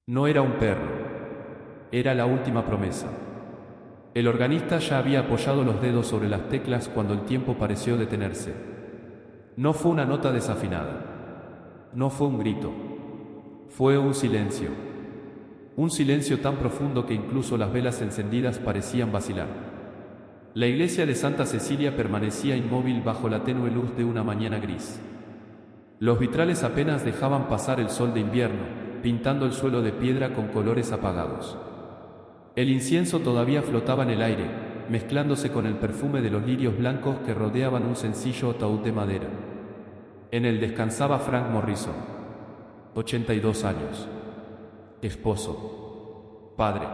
No era un perro, era la última promesa. El organista ya había apoyado los dedos sobre las teclas cuando el tiempo pareció detenerse. No fue una nota desafinada. No fue un grito. Fue un silencio. Un silencio tan profundo que incluso las velas encendidas parecían vacilar. La iglesia de Santa Cecilia permanecía inmóvil bajo la tenue luz de una mañana gris. Los vitrales apenas dejaban pasar el sol de invierno, pintando el suelo de piedra con colores apagados. El incienso todavía flotaba en el aire, mezclándose con el perfume de los lirios blancos que rodeaban un sencillo ataúd de madera. En él descansaba Frank Morrison, 82 años, esposo, padre,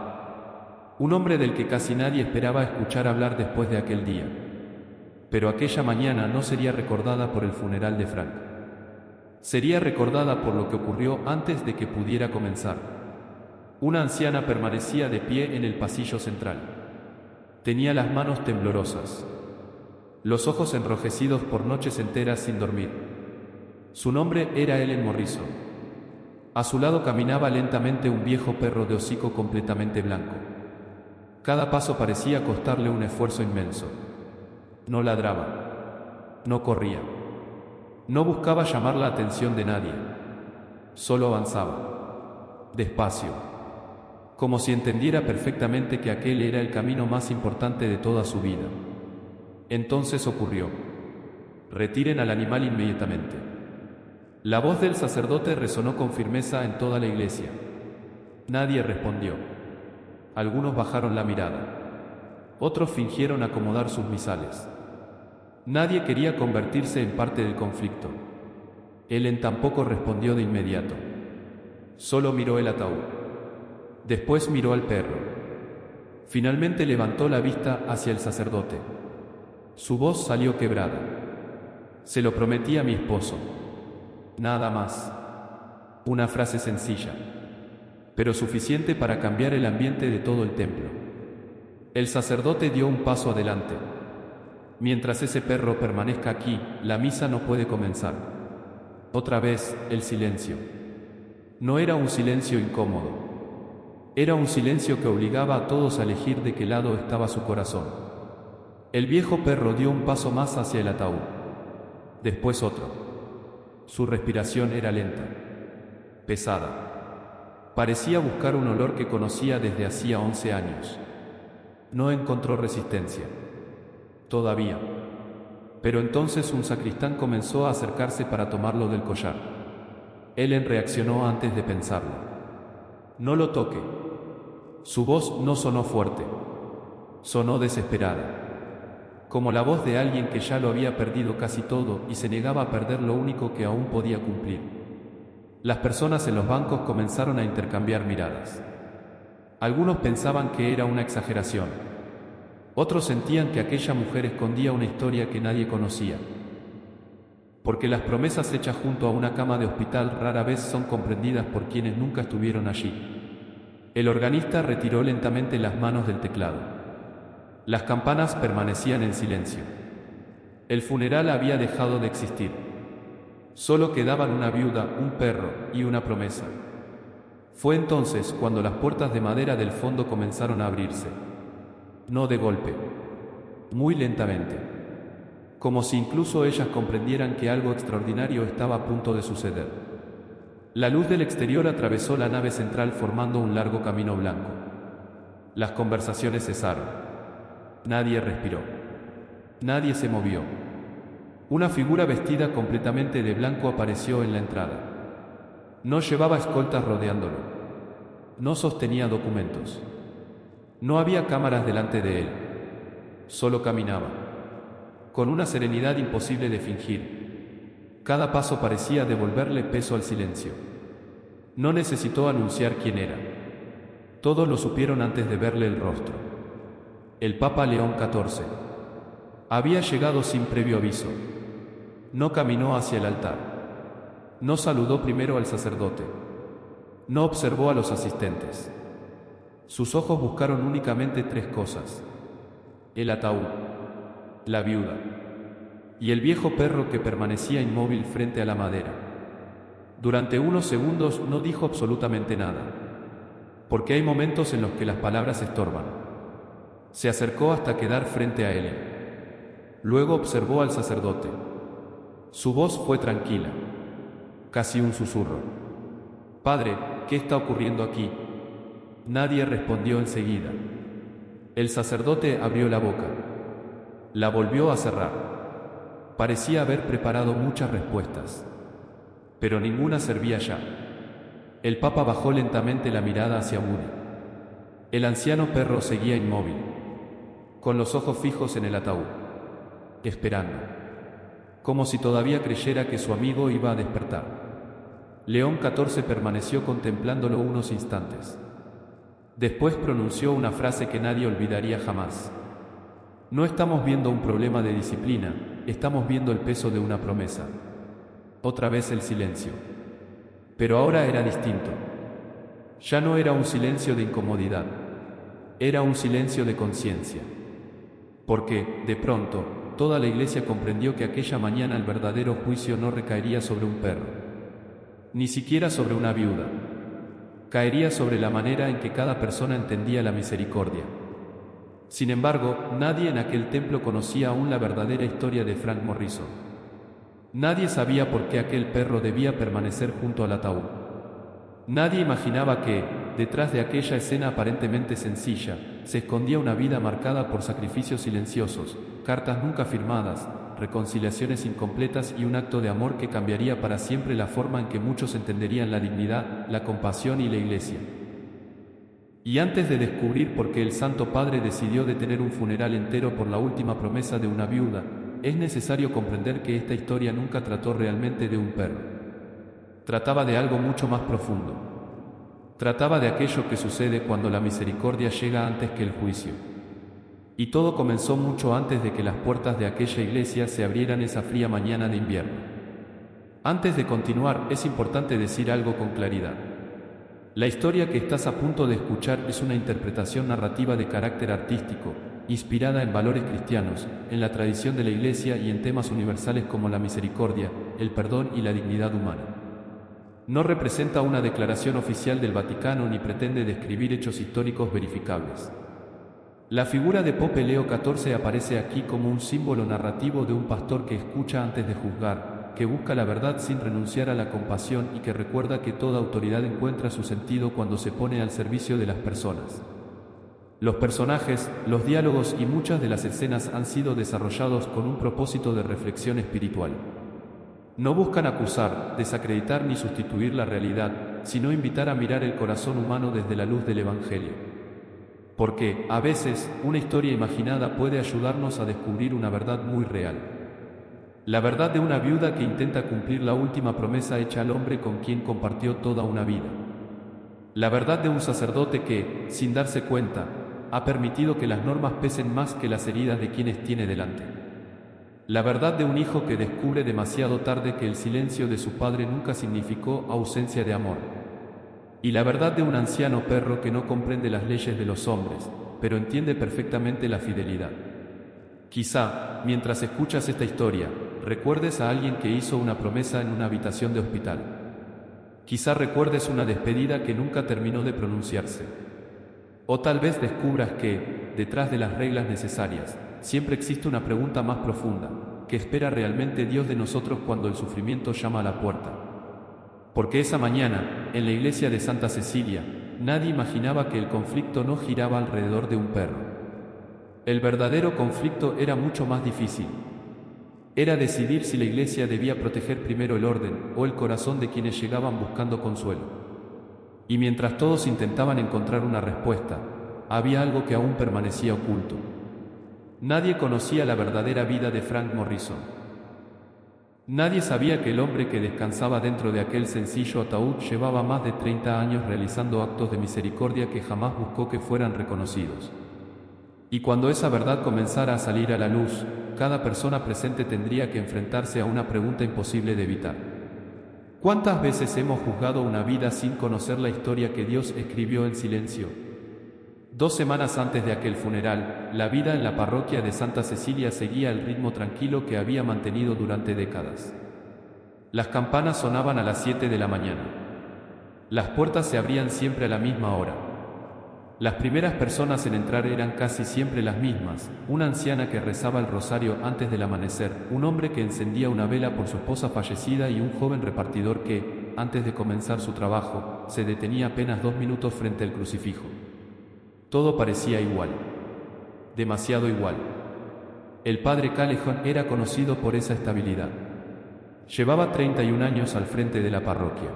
un hombre del que casi nadie esperaba escuchar hablar después de aquel día. Pero aquella mañana no sería recordada por el funeral de Frank. Sería recordada por lo que ocurrió antes de que pudiera comenzar. Una anciana permanecía de pie en el pasillo central. Tenía las manos temblorosas, los ojos enrojecidos por noches enteras sin dormir. Su nombre era Ellen Morrison. A su lado caminaba lentamente un viejo perro de hocico completamente blanco. Cada paso parecía costarle un esfuerzo inmenso. No ladraba, no corría, no buscaba llamar la atención de nadie. Solo avanzaba, despacio, como si entendiera perfectamente que aquel era el camino más importante de toda su vida. Entonces ocurrió. Retiren al animal inmediatamente. La voz del sacerdote resonó con firmeza en toda la iglesia. Nadie respondió. Algunos bajaron la mirada. Otros fingieron acomodar sus misales. Nadie quería convertirse en parte del conflicto. Ellen tampoco respondió de inmediato. Solo miró el ataúd. Después miró al perro. Finalmente levantó la vista hacia el sacerdote. Su voz salió quebrada. Se lo prometí a mi esposo. Nada más. Una frase sencilla, pero suficiente para cambiar el ambiente de todo el templo. El sacerdote dio un paso adelante. Mientras ese perro permanezca aquí, la misa no puede comenzar. Otra vez, el silencio. No era un silencio incómodo. Era un silencio que obligaba a todos a elegir de qué lado estaba su corazón. El viejo perro dio un paso más hacia el ataúd. Después otro. Su respiración era lenta, pesada. Parecía buscar un olor que conocía desde hacía 11 años. No encontró resistencia. Todavía. Pero entonces un sacristán comenzó a acercarse para tomarlo del collar. Ellen reaccionó antes de pensarlo. No lo toque. Su voz no sonó fuerte. Sonó desesperada. Como la voz de alguien que ya lo había perdido casi todo y se negaba a perder lo único que aún podía cumplir. Las personas en los bancos comenzaron a intercambiar miradas. Algunos pensaban que era una exageración. Otros sentían que aquella mujer escondía una historia que nadie conocía. Porque las promesas hechas junto a una cama de hospital rara vez son comprendidas por quienes nunca estuvieron allí. El organista retiró lentamente las manos del teclado. Las campanas permanecían en silencio. El funeral había dejado de existir. Solo quedaban una viuda, un perro y una promesa. Fue entonces cuando las puertas de madera del fondo comenzaron a abrirse. No de golpe. Muy lentamente. Como si incluso ellas comprendieran que algo extraordinario estaba a punto de suceder. La luz del exterior atravesó la nave central formando un largo camino blanco. Las conversaciones cesaron. Nadie respiró. Nadie se movió. Una figura vestida completamente de blanco apareció en la entrada. No llevaba escoltas rodeándolo. No sostenía documentos. No había cámaras delante de él. Solo caminaba. Con una serenidad imposible de fingir. Cada paso parecía devolverle peso al silencio. No necesitó anunciar quién era. Todos lo supieron antes de verle el rostro. El Papa León XIV. Había llegado sin previo aviso. No caminó hacia el altar. No saludó primero al sacerdote. No observó a los asistentes. Sus ojos buscaron únicamente tres cosas: el ataúd, la viuda y el viejo perro que permanecía inmóvil frente a la madera. Durante unos segundos no dijo absolutamente nada. porque hay momentos en los que las palabras estorban. Se acercó hasta quedar frente a él. Luego observó al sacerdote. Su voz fue tranquila, casi un susurro. «Padre, ¿qué está ocurriendo aquí?». Nadie respondió enseguida. El sacerdote abrió la boca. La volvió a cerrar. Parecía haber preparado muchas respuestas, pero ninguna servía ya. El Papa bajó lentamente la mirada hacia Moody. El anciano perro seguía inmóvil, con los ojos fijos en el ataúd, esperando, como si todavía creyera que su amigo iba a despertar. León XIV permaneció contemplándolo unos instantes. Después pronunció una frase que nadie olvidaría jamás. «No estamos viendo un problema de disciplina, estamos viendo el peso de una promesa». Otra vez el silencio. Pero ahora era distinto. Ya no era un silencio de incomodidad, era un silencio de conciencia. Porque, de pronto, toda la iglesia comprendió que aquella mañana el verdadero juicio no recaería sobre un perro, ni siquiera sobre una viuda. Caería sobre la manera en que cada persona entendía la misericordia. Sin embargo, nadie en aquel templo conocía aún la verdadera historia de Frank Morrison. Nadie sabía por qué aquel perro debía permanecer junto al ataúd. Nadie imaginaba que, detrás de aquella escena aparentemente sencilla, se escondía una vida marcada por sacrificios silenciosos, cartas nunca firmadas, reconciliaciones incompletas y un acto de amor que cambiaría para siempre la forma en que muchos entenderían la dignidad, la compasión y la Iglesia. Y antes de descubrir por qué el Santo Padre decidió detener un funeral entero por la última promesa de una viuda, es necesario comprender que esta historia nunca trató realmente de un perro. Trataba de algo mucho más profundo. Trataba de aquello que sucede cuando la misericordia llega antes que el juicio. Y todo comenzó mucho antes de que las puertas de aquella iglesia se abrieran esa fría mañana de invierno. Antes de continuar, es importante decir algo con claridad. La historia que estás a punto de escuchar es una interpretación narrativa de carácter artístico, inspirada en valores cristianos, en la tradición de la Iglesia y en temas universales como la misericordia, el perdón y la dignidad humana. No representa una declaración oficial del Vaticano ni pretende describir hechos históricos verificables. La figura de Pope Leo XIV aparece aquí como un símbolo narrativo de un pastor que escucha antes de juzgar, que busca la verdad sin renunciar a la compasión y que recuerda que toda autoridad encuentra su sentido cuando se pone al servicio de las personas. Los personajes, los diálogos y muchas de las escenas han sido desarrollados con un propósito de reflexión espiritual. No buscan acusar, desacreditar ni sustituir la realidad, sino invitar a mirar el corazón humano desde la luz del Evangelio. Porque, a veces, una historia imaginada puede ayudarnos a descubrir una verdad muy real. La verdad de una viuda que intenta cumplir la última promesa hecha al hombre con quien compartió toda una vida. La verdad de un sacerdote que, sin darse cuenta, ha permitido que las normas pesen más que las heridas de quienes tiene delante. La verdad de un hijo que descubre demasiado tarde que el silencio de su padre nunca significó ausencia de amor. Y la verdad de un anciano perro que no comprende las leyes de los hombres, pero entiende perfectamente la fidelidad. Quizá, mientras escuchas esta historia, recuerdes a alguien que hizo una promesa en una habitación de hospital. Quizá recuerdes una despedida que nunca terminó de pronunciarse. O tal vez descubras que, detrás de las reglas necesarias, siempre existe una pregunta más profunda, ¿qué espera realmente Dios de nosotros cuando el sufrimiento llama a la puerta? Porque esa mañana, en la iglesia de Santa Cecilia, nadie imaginaba que el conflicto no giraba alrededor de un perro. El verdadero conflicto era mucho más difícil. Era decidir si la iglesia debía proteger primero el orden o el corazón de quienes llegaban buscando consuelo. Y mientras todos intentaban encontrar una respuesta, había algo que aún permanecía oculto. Nadie conocía la verdadera vida de Frank Morrison. Nadie sabía que el hombre que descansaba dentro de aquel sencillo ataúd llevaba más de 30 años realizando actos de misericordia que jamás buscó que fueran reconocidos. Y cuando esa verdad comenzara a salir a la luz, cada persona presente tendría que enfrentarse a una pregunta imposible de evitar. ¿Cuántas veces hemos juzgado una vida sin conocer la historia que Dios escribió en silencio? 2 semanas antes de aquel funeral, la vida en la parroquia de Santa Cecilia seguía el ritmo tranquilo que había mantenido durante décadas. Las campanas sonaban a las 7 de la mañana. Las puertas se abrían siempre a la misma hora. Las primeras personas en entrar eran casi siempre las mismas: una anciana que rezaba el rosario antes del amanecer, un hombre que encendía una vela por su esposa fallecida y un joven repartidor que, antes de comenzar su trabajo, se detenía apenas 2 minutos frente al crucifijo. Todo parecía igual. Demasiado igual. El padre Callejon era conocido por esa estabilidad. Llevaba 31 años al frente de la parroquia.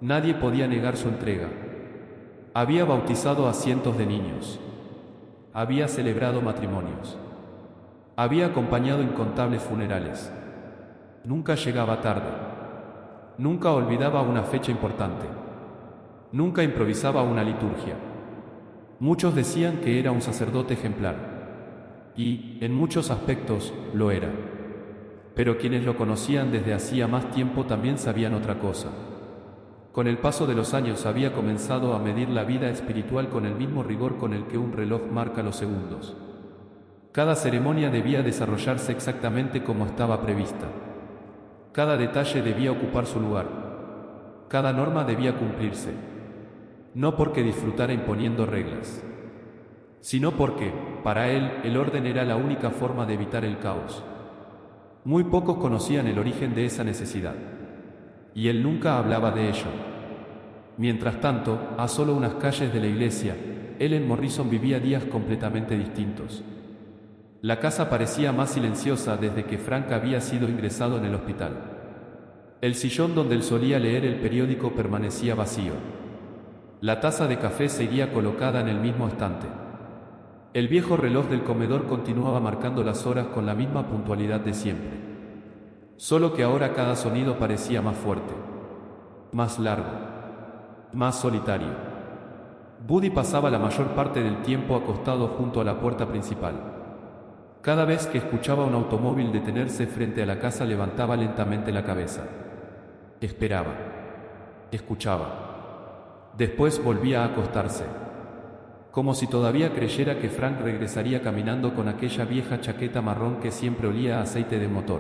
Nadie podía negar su entrega. Había bautizado a cientos de niños. Había celebrado matrimonios. Había acompañado incontables funerales. Nunca llegaba tarde. Nunca olvidaba una fecha importante. Nunca improvisaba una liturgia. Muchos decían que era un sacerdote ejemplar. Y, en muchos aspectos, lo era. Pero quienes lo conocían desde hacía más tiempo también sabían otra cosa. Con el paso de los años había comenzado a medir la vida espiritual con el mismo rigor con el que un reloj marca los segundos. Cada ceremonia debía desarrollarse exactamente como estaba prevista. Cada detalle debía ocupar su lugar. Cada norma debía cumplirse. No porque disfrutara imponiendo reglas, sino porque, para él, el orden era la única forma de evitar el caos. Muy pocos conocían el origen de esa necesidad. Y él nunca hablaba de ello. Mientras tanto, a solo unas calles de la iglesia, Ellen Morrison vivía días completamente distintos. La casa parecía más silenciosa desde que Frank había sido ingresado en el hospital. El sillón donde él solía leer el periódico permanecía vacío. La taza de café seguía colocada en el mismo estante. El viejo reloj del comedor continuaba marcando las horas con la misma puntualidad de siempre. Solo que ahora cada sonido parecía más fuerte, más largo, más solitario. Buddy pasaba la mayor parte del tiempo acostado junto a la puerta principal. Cada vez que escuchaba un automóvil detenerse frente a la casa levantaba lentamente la cabeza. Esperaba. Escuchaba. Después volvía a acostarse. Como si todavía creyera que Frank regresaría caminando con aquella vieja chaqueta marrón que siempre olía a aceite de motor.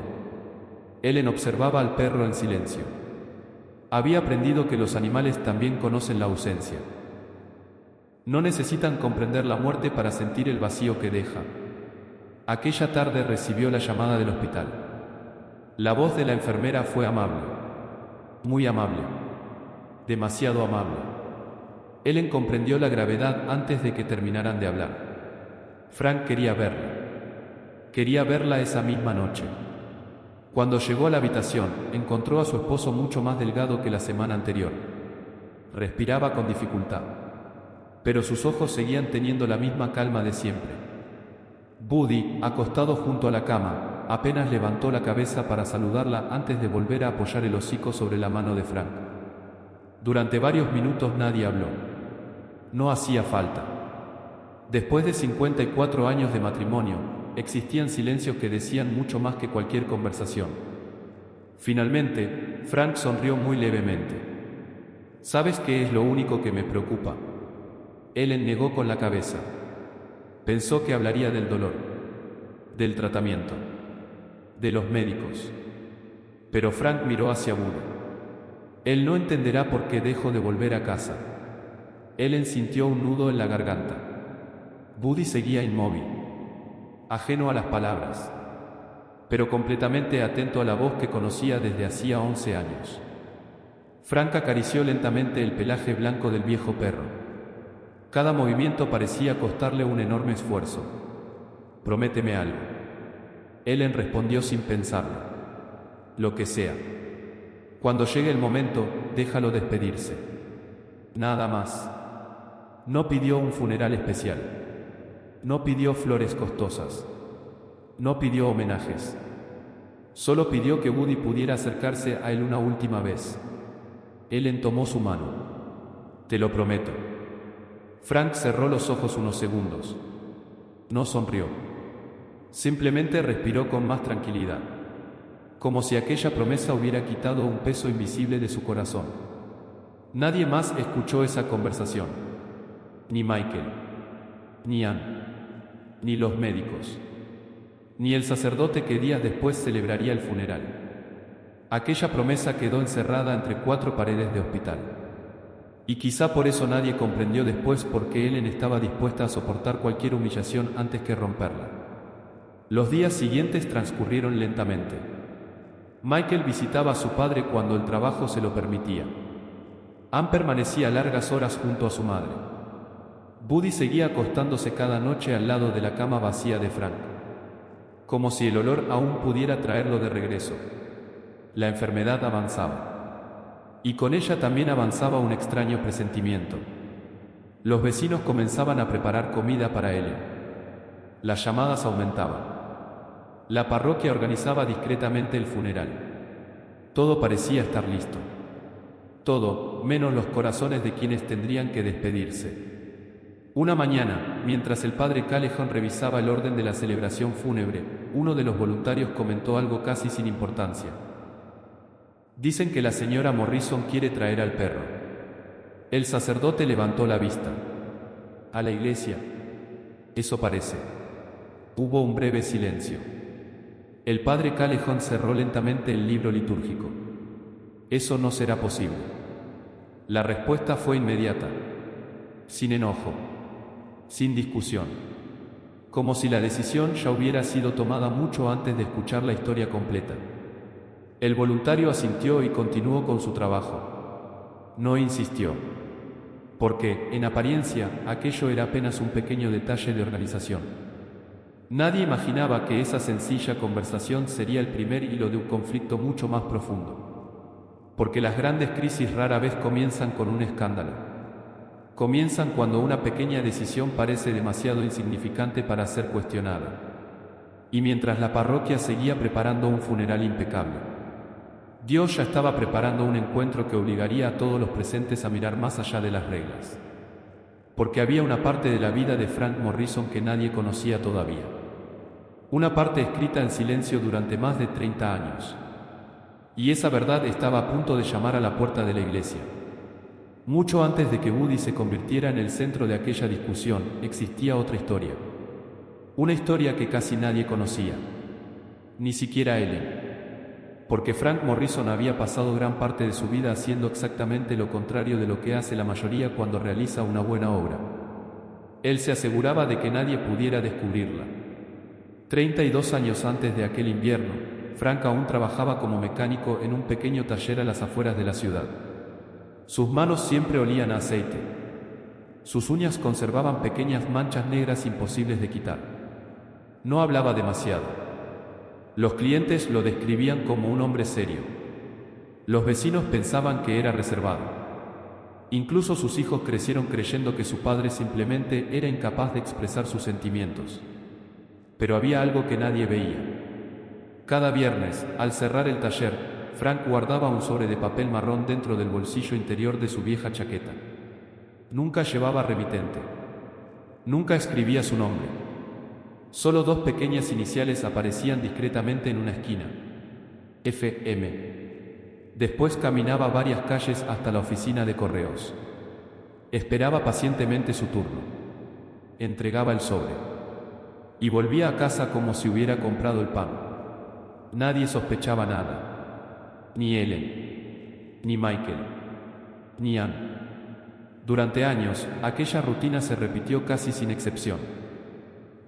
Ellen observaba al perro en silencio. Había aprendido que los animales también conocen la ausencia. No necesitan comprender la muerte para sentir el vacío que deja. Aquella tarde recibió la llamada del hospital. La voz de la enfermera fue amable. Muy amable. Demasiado amable. Ellen comprendió la gravedad antes de que terminaran de hablar. Frank quería verla. Quería verla esa misma noche. Cuando llegó a la habitación, encontró a su esposo mucho más delgado que la semana anterior. Respiraba con dificultad, pero sus ojos seguían teniendo la misma calma de siempre. Buddy, acostado junto a la cama, apenas levantó la cabeza para saludarla antes de volver a apoyar el hocico sobre la mano de Frank. Durante varios minutos nadie habló. No hacía falta. Después de 54 años de matrimonio, existían silencios que decían mucho más que cualquier conversación. Finalmente, Frank sonrió muy levemente. ¿Sabes qué es lo único que me preocupa? Ellen negó con la cabeza. Pensó que hablaría del dolor, del tratamiento, de los médicos. Pero Frank miró hacia Buddy. Él no entenderá por qué dejo de volver a casa. Ellen sintió un nudo en la garganta. Buddy seguía inmóvil, ajeno a las palabras, pero completamente atento a la voz que conocía desde hacía 11 años. Frank acarició lentamente el pelaje blanco del viejo perro. Cada movimiento parecía costarle un enorme esfuerzo. «Prométeme algo». Ellen respondió sin pensarlo. «Lo que sea. Cuando llegue el momento, déjalo despedirse. Nada más». No pidió un funeral especial. No pidió flores costosas. No pidió homenajes. Solo pidió que Buddy pudiera acercarse a él una última vez. Ellen tomó su mano. «Te lo prometo». Frank cerró los ojos unos segundos. No sonrió. Simplemente respiró con más tranquilidad, como si aquella promesa hubiera quitado un peso invisible de su corazón. Nadie más escuchó esa conversación. Ni Michael, ni Ann, ni los médicos, ni el sacerdote que días después celebraría el funeral. Aquella promesa quedó encerrada entre 4 paredes de hospital. Y quizá por eso nadie comprendió después por qué Ellen estaba dispuesta a soportar cualquier humillación antes que romperla. Los días siguientes transcurrieron lentamente. Michael visitaba a su padre cuando el trabajo se lo permitía. Ann permanecía largas horas junto a su madre. Buddy seguía acostándose cada noche al lado de la cama vacía de Frank, como si el olor aún pudiera traerlo de regreso. La enfermedad avanzaba. Y con ella también avanzaba un extraño presentimiento. Los vecinos comenzaban a preparar comida para Ellen. Las llamadas aumentaban. La parroquia organizaba discretamente el funeral. Todo parecía estar listo. Todo, menos los corazones de quienes tendrían que despedirse. Una mañana, mientras el padre Callejon revisaba el orden de la celebración fúnebre, uno de los voluntarios comentó algo casi sin importancia. Dicen que la señora Morrison quiere traer al perro. El sacerdote levantó la vista. ¿A la iglesia? Eso parece. Hubo un breve silencio. El padre Callejon cerró lentamente el libro litúrgico. Eso no será posible. La respuesta fue inmediata. Sin enojo. Sin discusión. Como si la decisión ya hubiera sido tomada mucho antes de escuchar la historia completa. El voluntario asintió y continuó con su trabajo. No insistió. Porque, en apariencia, aquello era apenas un pequeño detalle de organización. Nadie imaginaba que esa sencilla conversación sería el primer hilo de un conflicto mucho más profundo. Porque las grandes crisis rara vez comienzan con un escándalo. Comienzan cuando una pequeña decisión parece demasiado insignificante para ser cuestionada. Y mientras la parroquia seguía preparando un funeral impecable, Dios ya estaba preparando un encuentro que obligaría a todos los presentes a mirar más allá de las reglas. Porque había una parte de la vida de Frank Morrison que nadie conocía todavía. Una parte escrita en silencio durante más de 30 años. Y esa verdad estaba a punto de llamar a la puerta de la iglesia. Mucho antes de que Buddy se convirtiera en el centro de aquella discusión, existía otra historia. Una historia que casi nadie conocía. Ni siquiera Ellen. Porque Frank Morrison había pasado gran parte de su vida haciendo exactamente lo contrario de lo que hace la mayoría cuando realiza una buena obra. Él se aseguraba de que nadie pudiera descubrirla. 32 años antes de aquel invierno, Frank aún trabajaba como mecánico en un pequeño taller a las afueras de la ciudad. Sus manos siempre olían a aceite. Sus uñas conservaban pequeñas manchas negras imposibles de quitar. No hablaba demasiado. Los clientes lo describían como un hombre serio. Los vecinos pensaban que era reservado. Incluso sus hijos crecieron creyendo que su padre simplemente era incapaz de expresar sus sentimientos. Pero había algo que nadie veía. Cada viernes, al cerrar el taller, Frank guardaba un sobre de papel marrón dentro del bolsillo interior de su vieja chaqueta. Nunca llevaba remitente. Nunca escribía su nombre. Solo dos pequeñas iniciales aparecían discretamente en una esquina. FM. Después caminaba varias calles hasta la oficina de correos. Esperaba pacientemente su turno. Entregaba el sobre. Y volvía a casa como si hubiera comprado el pan. Nadie sospechaba nada. Ni Ellen, ni Michael, ni Ann. Durante años, aquella rutina se repitió casi sin excepción.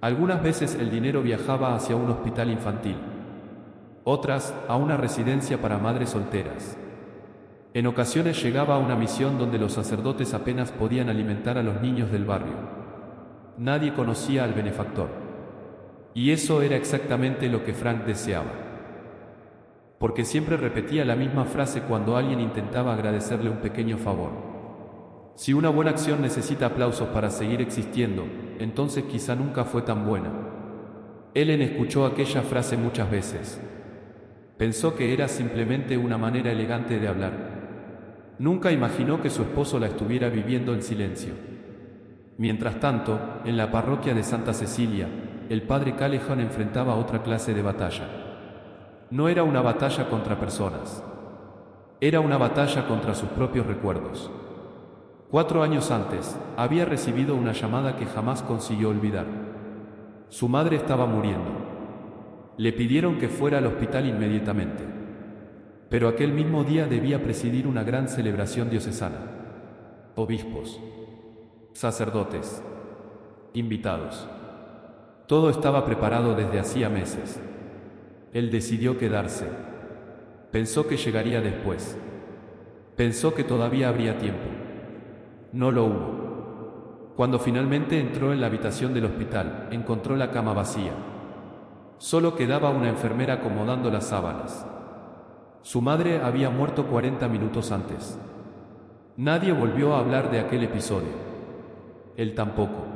Algunas veces el dinero viajaba hacia un hospital infantil, otras a una residencia para madres solteras. En ocasiones llegaba a una misión donde los sacerdotes apenas podían alimentar a los niños del barrio. Nadie conocía al benefactor. Y eso era exactamente lo que Frank deseaba. Porque siempre repetía la misma frase cuando alguien intentaba agradecerle un pequeño favor. Si una buena acción necesita aplausos para seguir existiendo, entonces quizá nunca fue tan buena. Ellen escuchó aquella frase muchas veces. Pensó que era simplemente una manera elegante de hablar. Nunca imaginó que su esposo la estuviera viviendo en silencio. Mientras tanto, en la parroquia de Santa Cecilia, el padre Callejon enfrentaba otra clase de batalla. No era una batalla contra personas. Era una batalla contra sus propios recuerdos. 4 años antes, había recibido una llamada que jamás consiguió olvidar. Su madre estaba muriendo. Le pidieron que fuera al hospital inmediatamente. Pero aquel mismo día debía presidir una gran celebración diocesana. obispos, sacerdotes, invitados. Todo estaba preparado desde hacía meses. Él decidió quedarse. Pensó que llegaría después. Pensó que todavía habría tiempo. No lo hubo. Cuando finalmente entró en la habitación del hospital, encontró la cama vacía. Solo quedaba una enfermera acomodando las sábanas. Su madre había muerto 40 minutos antes. Nadie volvió a hablar de aquel episodio. Él tampoco.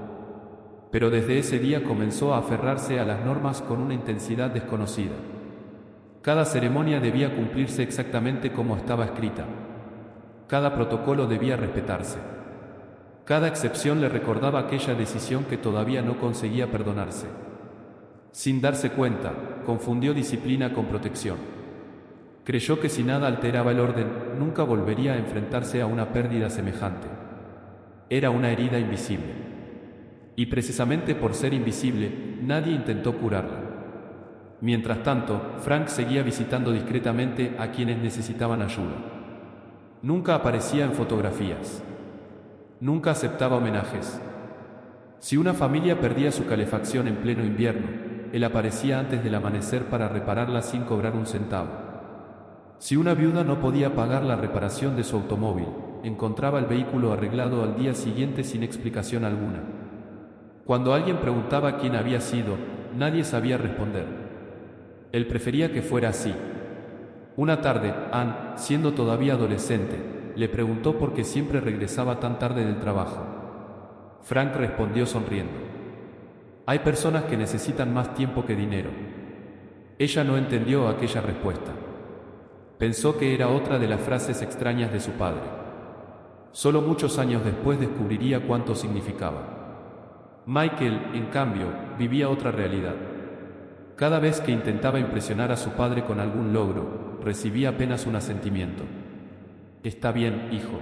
Pero desde ese día comenzó a aferrarse a las normas con una intensidad desconocida. Cada ceremonia debía cumplirse exactamente como estaba escrita. Cada protocolo debía respetarse. Cada excepción le recordaba aquella decisión que todavía no conseguía perdonarse. Sin darse cuenta, confundió disciplina con protección. Creyó que si nada alteraba el orden, nunca volvería a enfrentarse a una pérdida semejante. Era una herida invisible. Y precisamente por ser invisible, nadie intentó curarla. Mientras tanto, Frank seguía visitando discretamente a quienes necesitaban ayuda. Nunca aparecía en fotografías. Nunca aceptaba homenajes. Si una familia perdía su calefacción en pleno invierno, él aparecía antes del amanecer para repararla sin cobrar un centavo. Si una viuda no podía pagar la reparación de su automóvil, encontraba el vehículo arreglado al día siguiente sin explicación alguna. Cuando alguien preguntaba quién había sido, nadie sabía responder. Él prefería que fuera así. Una tarde, Anne, siendo todavía adolescente, le preguntó por qué siempre regresaba tan tarde del trabajo. Frank respondió sonriendo. Hay personas que necesitan más tiempo que dinero. Ella no entendió aquella respuesta. Pensó que era otra de las frases extrañas de su padre. Solo muchos años después descubriría cuánto significaba. Michael, en cambio, vivía otra realidad. Cada vez que intentaba impresionar a su padre con algún logro, recibía apenas un asentimiento. Está bien, hijo.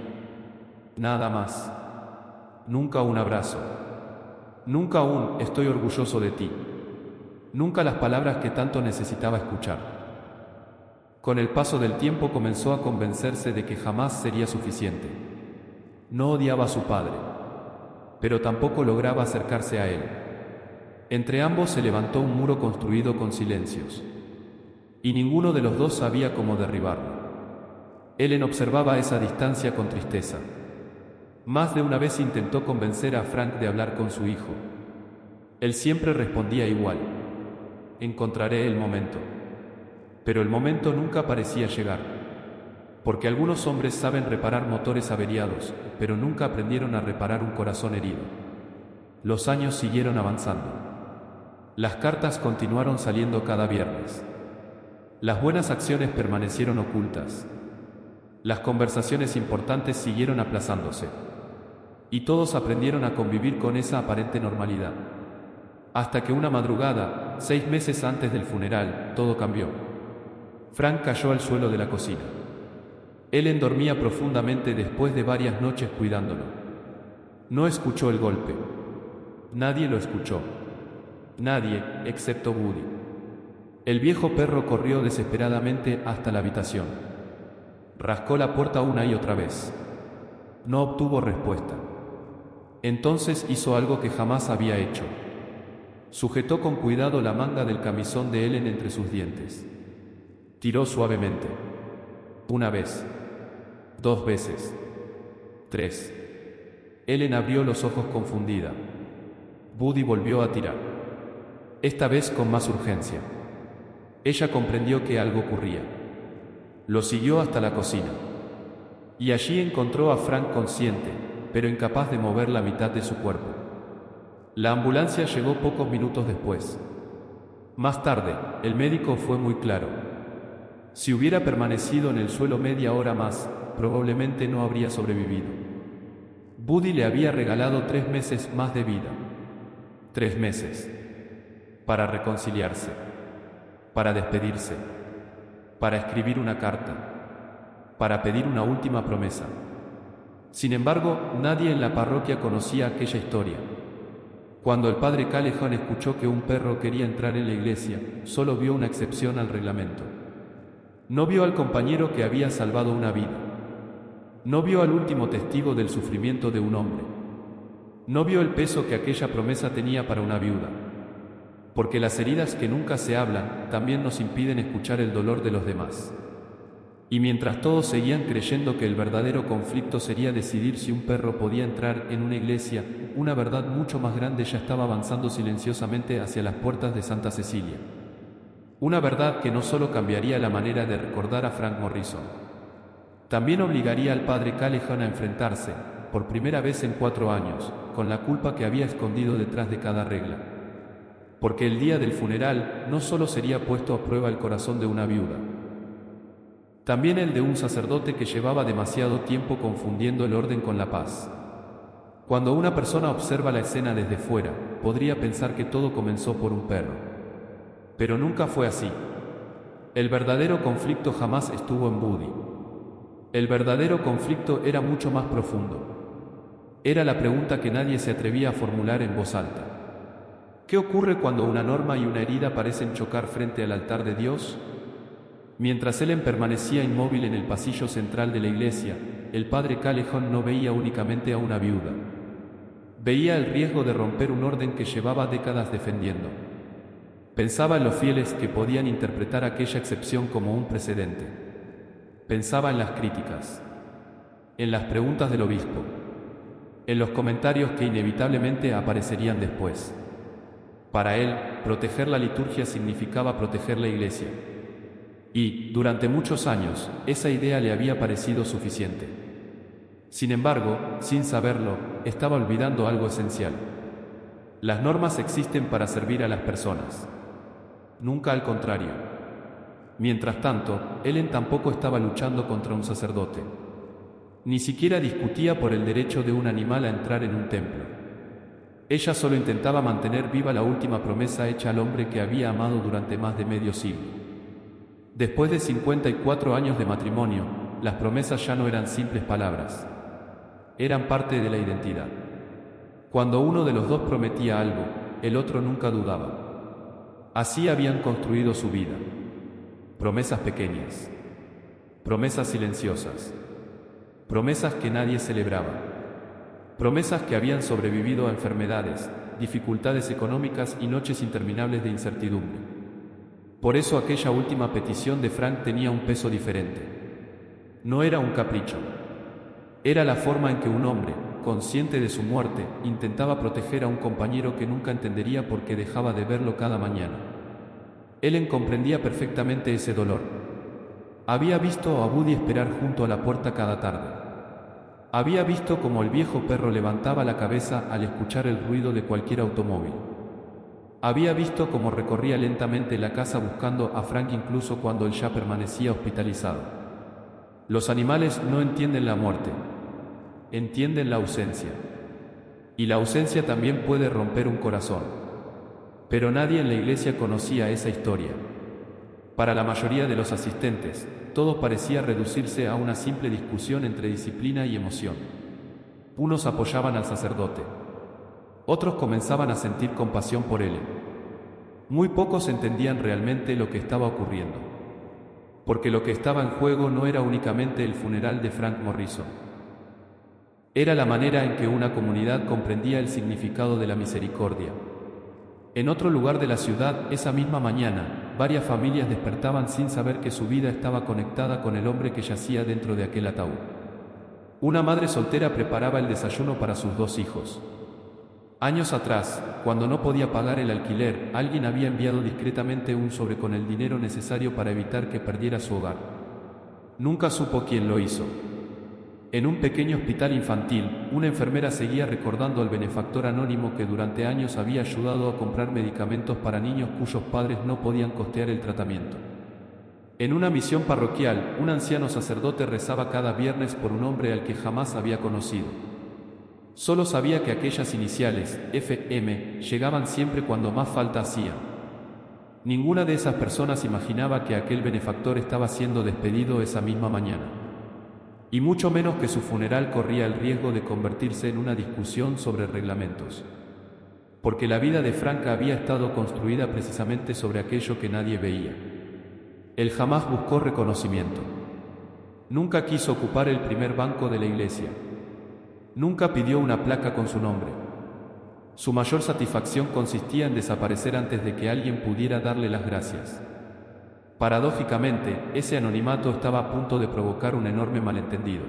Nada más. Nunca un abrazo. Nunca un estoy orgulloso de ti. Nunca las palabras que tanto necesitaba escuchar. Con el paso del tiempo comenzó a convencerse de que jamás sería suficiente. No odiaba a su padre, pero tampoco lograba acercarse a él. Entre ambos se levantó un muro construido con silencios. Y ninguno de los dos sabía cómo derribarlo. Ellen observaba esa distancia con tristeza. Más de una vez intentó convencer a Frank de hablar con su hijo. Él siempre respondía igual. Encontraré el momento. Pero el momento nunca parecía llegar. Porque algunos hombres saben reparar motores averiados, pero nunca aprendieron a reparar un corazón herido. Los años siguieron avanzando. Las cartas continuaron saliendo cada viernes. Las buenas acciones permanecieron ocultas. Las conversaciones importantes siguieron aplazándose. Y todos aprendieron a convivir con esa aparente normalidad. Hasta que una madrugada, 6 meses antes del funeral, todo cambió. Frank cayó al suelo de la cocina. Ellen dormía profundamente después de varias noches cuidándolo. No escuchó el golpe. Nadie lo escuchó. Nadie, excepto Woody. El viejo perro corrió desesperadamente hasta la habitación. Rascó la puerta una y otra vez. No obtuvo respuesta. Entonces hizo algo que jamás había hecho. Sujetó con cuidado la manga del camisón de Ellen entre sus dientes. Tiró suavemente. 1 vez. 2 veces. 3. Ellen abrió los ojos confundida. Woody volvió a tirar. Esta vez con más urgencia. Ella comprendió que algo ocurría. Lo siguió hasta la cocina. Y allí encontró a Frank consciente, pero incapaz de mover la mitad de su cuerpo. La ambulancia llegó pocos minutos después. Más tarde, el médico fue muy claro. Si hubiera permanecido en el suelo media hora más, probablemente no habría sobrevivido. Woody le había regalado 3 meses más de vida. 3 meses. Para reconciliarse. Para despedirse. Para escribir una carta. Para pedir una última promesa. Sin embargo, nadie en la parroquia conocía aquella historia. Cuando el padre Callejon escuchó que un perro quería entrar en la iglesia, solo vio una excepción al reglamento. No vio al compañero que había salvado una vida. No vio al último testigo del sufrimiento de un hombre. No vio el peso que aquella promesa tenía para una viuda. Porque las heridas que nunca se hablan también nos impiden escuchar el dolor de los demás. Y mientras todos seguían creyendo que el verdadero conflicto sería decidir si un perro podía entrar en una iglesia, una verdad mucho más grande ya estaba avanzando silenciosamente hacia las puertas de Santa Cecilia. Una verdad que no solo cambiaría la manera de recordar a Frank Morrison, también obligaría al padre Callejon a enfrentarse, por primera vez en 4 años, con la culpa que había escondido detrás de cada regla. Porque el día del funeral no solo sería puesto a prueba el corazón de una viuda, también el de un sacerdote que llevaba demasiado tiempo confundiendo el orden con la paz. Cuando una persona observa la escena desde fuera, podría pensar que todo comenzó por un perro. Pero nunca fue así. El verdadero conflicto jamás estuvo en Buddy. El verdadero conflicto era mucho más profundo. Era la pregunta que nadie se atrevía a formular en voz alta. ¿Qué ocurre cuando una norma y una herida parecen chocar frente al altar de Dios? Mientras Ellen permanecía inmóvil en el pasillo central de la iglesia, el padre Callejon no veía únicamente a una viuda. Veía el riesgo de romper un orden que llevaba décadas defendiendo. Pensaba en los fieles que podían interpretar aquella excepción como un precedente. Pensaba en las críticas, en las preguntas del obispo, en los comentarios que inevitablemente aparecerían después. Para él, proteger la liturgia significaba proteger la iglesia. Y, durante muchos años, esa idea le había parecido suficiente. Sin embargo, sin saberlo, estaba olvidando algo esencial. Las normas existen para servir a las personas, nunca al contrario. Mientras tanto, Ellen tampoco estaba luchando contra un sacerdote. Ni siquiera discutía por el derecho de un animal a entrar en un templo. Ella solo intentaba mantener viva la última promesa hecha al hombre que había amado durante más de medio siglo. Después de 54 años de matrimonio, las promesas ya no eran simples palabras. Eran parte de la identidad. Cuando uno de los dos prometía algo, el otro nunca dudaba. Así habían construido su vida. Promesas pequeñas. Promesas silenciosas. Promesas que nadie celebraba. Promesas que habían sobrevivido a enfermedades, dificultades económicas y noches interminables de incertidumbre. Por eso aquella última petición de Frank tenía un peso diferente. No era un capricho. Era la forma en que un hombre, consciente de su muerte, intentaba proteger a un compañero que nunca entendería por qué dejaba de verlo cada mañana. Ellen comprendía perfectamente ese dolor. Había visto a Buddy esperar junto a la puerta cada tarde. Había visto cómo el viejo perro levantaba la cabeza al escuchar el ruido de cualquier automóvil. Había visto cómo recorría lentamente la casa buscando a Frank incluso cuando él ya permanecía hospitalizado. Los animales no entienden la muerte, entienden la ausencia. Y la ausencia también puede romper un corazón. Pero nadie en la iglesia conocía esa historia. Para la mayoría de los asistentes, todo parecía reducirse a una simple discusión entre disciplina y emoción. Unos apoyaban al sacerdote. Otros comenzaban a sentir compasión por él. Muy pocos entendían realmente lo que estaba ocurriendo. Porque lo que estaba en juego no era únicamente el funeral de Frank Morrison. Era la manera en que una comunidad comprendía el significado de la misericordia. En otro lugar de la ciudad, esa misma mañana, varias familias despertaban sin saber que su vida estaba conectada con el hombre que yacía dentro de aquel ataúd. Una madre soltera preparaba el desayuno para sus 2 hijos. Años atrás, cuando no podía pagar el alquiler, alguien había enviado discretamente un sobre con el dinero necesario para evitar que perdiera su hogar. Nunca supo quién lo hizo. En un pequeño hospital infantil, una enfermera seguía recordando al benefactor anónimo que durante años había ayudado a comprar medicamentos para niños cuyos padres no podían costear el tratamiento. En una misión parroquial, un anciano sacerdote rezaba cada viernes por un hombre al que jamás había conocido. Solo sabía que aquellas iniciales, FM, llegaban siempre cuando más falta hacían. Ninguna de esas personas imaginaba que aquel benefactor estaba siendo despedido esa misma mañana. Y mucho menos que su funeral corría el riesgo de convertirse en una discusión sobre reglamentos. Porque la vida de Frank había estado construida precisamente sobre aquello que nadie veía. Él jamás buscó reconocimiento. Nunca quiso ocupar el primer banco de la iglesia. Nunca pidió una placa con su nombre. Su mayor satisfacción consistía en desaparecer antes de que alguien pudiera darle las gracias. Paradójicamente, ese anonimato estaba a punto de provocar un enorme malentendido.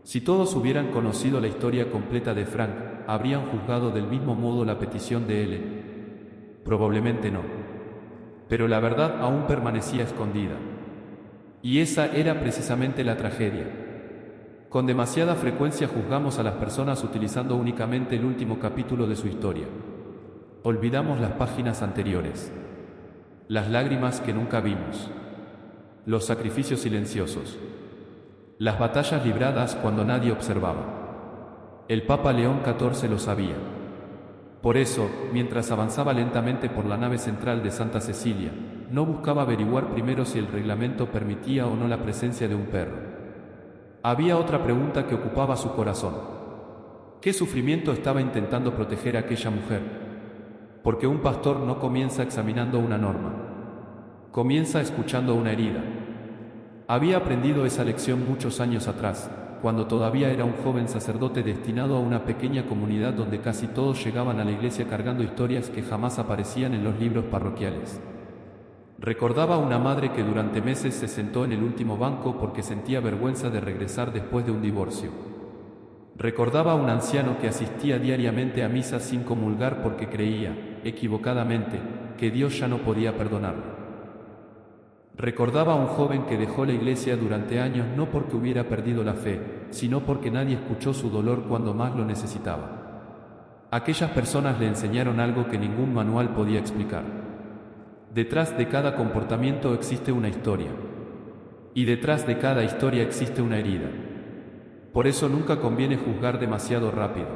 Si todos hubieran conocido la historia completa de Frank, ¿habrían juzgado del mismo modo la petición de Ellen? Probablemente no. Pero la verdad aún permanecía escondida. Y esa era precisamente la tragedia. Con demasiada frecuencia juzgamos a las personas utilizando únicamente el último capítulo de su historia. Olvidamos las páginas anteriores. Las lágrimas que nunca vimos. Los sacrificios silenciosos. Las batallas libradas cuando nadie observaba. El Papa León XIV lo sabía. Por eso, mientras avanzaba lentamente por la nave central de Santa Cecilia, no buscaba averiguar primero si el reglamento permitía o no la presencia de un perro. Había otra pregunta que ocupaba su corazón. ¿Qué sufrimiento estaba intentando proteger a aquella mujer? Porque un pastor no comienza examinando una norma. Comienza escuchando una herida. Había aprendido esa lección muchos años atrás, cuando todavía era un joven sacerdote destinado a una pequeña comunidad donde casi todos llegaban a la iglesia cargando historias que jamás aparecían en los libros parroquiales. Recordaba a una madre que durante meses se sentó en el último banco porque sentía vergüenza de regresar después de un divorcio. Recordaba a un anciano que asistía diariamente a misa sin comulgar porque creía, equivocadamente, que Dios ya no podía perdonarlo. Recordaba a un joven que dejó la iglesia durante años no porque hubiera perdido la fe, sino porque nadie escuchó su dolor cuando más lo necesitaba. Aquellas personas le enseñaron algo que ningún manual podía explicar. Detrás de cada comportamiento existe una historia. Y detrás de cada historia existe una herida. Por eso nunca conviene juzgar demasiado rápido.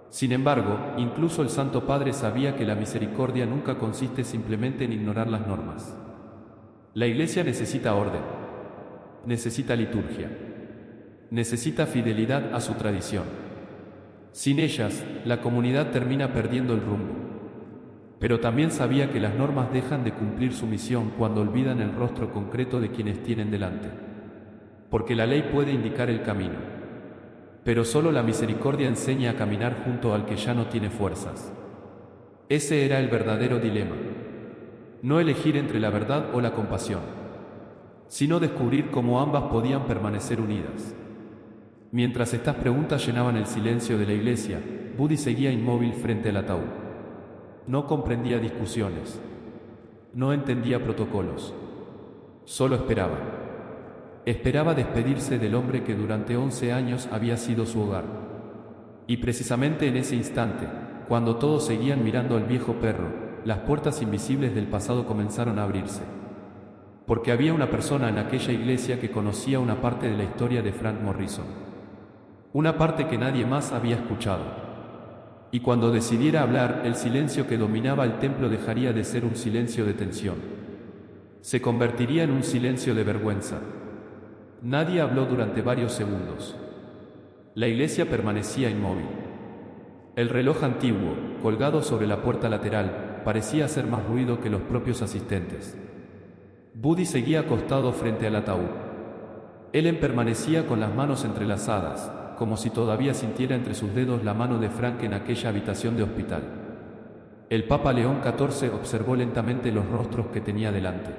Sin embargo, incluso el Santo Padre sabía que la misericordia nunca consiste simplemente en ignorar las normas. La iglesia necesita orden, necesita liturgia, necesita fidelidad a su tradición. Sin ellas, la comunidad termina perdiendo el rumbo. Pero también sabía que las normas dejan de cumplir su misión cuando olvidan el rostro concreto de quienes tienen delante. Porque la ley puede indicar el camino, pero solo la misericordia enseña a caminar junto al que ya no tiene fuerzas. Ese era el verdadero dilema. No elegir entre la verdad o la compasión, sino descubrir cómo ambas podían permanecer unidas. Mientras estas preguntas llenaban el silencio de la iglesia, Buddy seguía inmóvil frente al ataúd. No comprendía discusiones, no entendía protocolos, solo esperaba. Esperaba despedirse del hombre que durante 11 años había sido su hogar. Y precisamente en ese instante, cuando todos seguían mirando al viejo perro, las puertas invisibles del pasado comenzaron a abrirse. Porque había una persona en aquella iglesia que conocía una parte de la historia de Frank Morrison. Una parte que nadie más había escuchado. Y cuando decidiera hablar, el silencio que dominaba el templo dejaría de ser un silencio de tensión. Se convertiría en un silencio de vergüenza. Nadie habló durante varios segundos. La iglesia permanecía inmóvil. El reloj antiguo, colgado sobre la puerta lateral, parecía hacer más ruido que los propios asistentes. Buddy seguía acostado frente al ataúd. Ellen permanecía con las manos entrelazadas, como si todavía sintiera entre sus dedos la mano de Frank en aquella habitación de hospital. El Papa León XIV observó lentamente los rostros que tenía delante.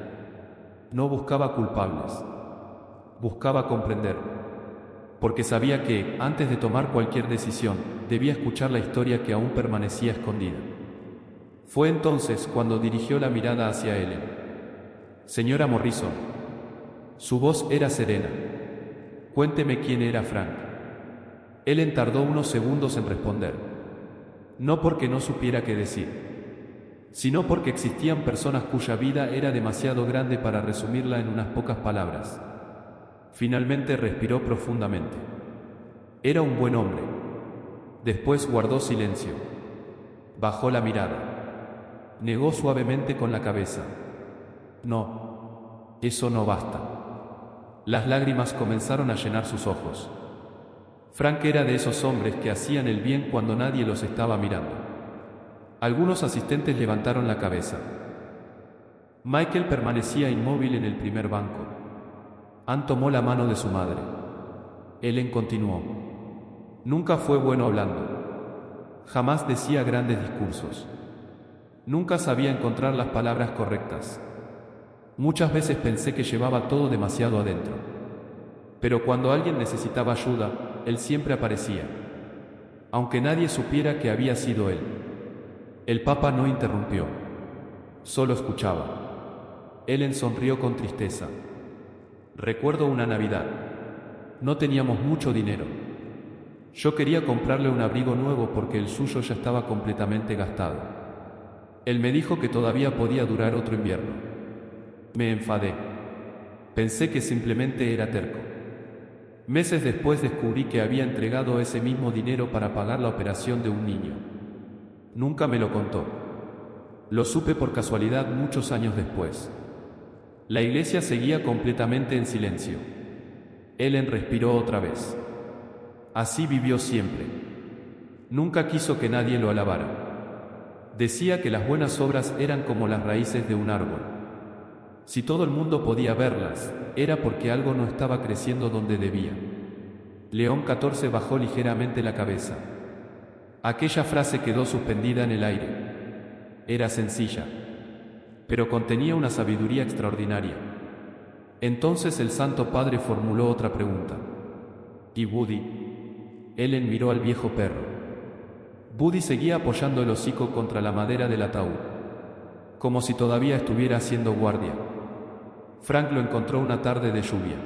No buscaba culpables. Buscaba comprender. Porque sabía que, antes de tomar cualquier decisión, debía escuchar la historia que aún permanecía escondida. Fue entonces cuando dirigió la mirada hacia Ellen. Señora Morrison. Su voz era serena. Cuénteme quién era Frank. Ellen tardó unos segundos en responder. No porque no supiera qué decir, sino porque existían personas cuya vida era demasiado grande para resumirla en unas pocas palabras. Finalmente respiró profundamente. Era un buen hombre. Después guardó silencio. Bajó la mirada. Negó suavemente con la cabeza. No, eso no basta. Las lágrimas comenzaron a llenar sus ojos. Frank era de esos hombres que hacían el bien cuando nadie los estaba mirando. Algunos asistentes levantaron la cabeza. Michael permanecía inmóvil en el primer banco. Ann tomó la mano de su madre. Ellen continuó. Nunca fue bueno hablando. Jamás decía grandes discursos. Nunca sabía encontrar las palabras correctas. Muchas veces pensé que llevaba todo demasiado adentro. Pero cuando alguien necesitaba ayuda, él siempre aparecía. Aunque nadie supiera que había sido él. El Papa no interrumpió. Solo escuchaba. Ellen sonrió con tristeza. Recuerdo una Navidad. No teníamos mucho dinero. Yo quería comprarle un abrigo nuevo porque el suyo ya estaba completamente gastado. Él me dijo que todavía podía durar otro invierno. Me enfadé. Pensé que simplemente era terco. Meses después descubrí que había entregado ese mismo dinero para pagar la operación de un niño. Nunca me lo contó. Lo supe por casualidad muchos años después. La iglesia seguía completamente en silencio. Ellen respiró otra vez. Así vivió siempre. Nunca quiso que nadie lo alabara. Decía que las buenas obras eran como las raíces de un árbol. Si todo el mundo podía verlas, era porque algo no estaba creciendo donde debía. León XIV bajó ligeramente la cabeza. Aquella frase quedó suspendida en el aire. Era sencilla, pero contenía una sabiduría extraordinaria. Entonces el Santo Padre formuló otra pregunta. ¿Y Woody? Ellen miró al viejo perro. Woody seguía apoyando el hocico contra la madera del ataúd, como si todavía estuviera haciendo guardia. Frank lo encontró una tarde de lluvia.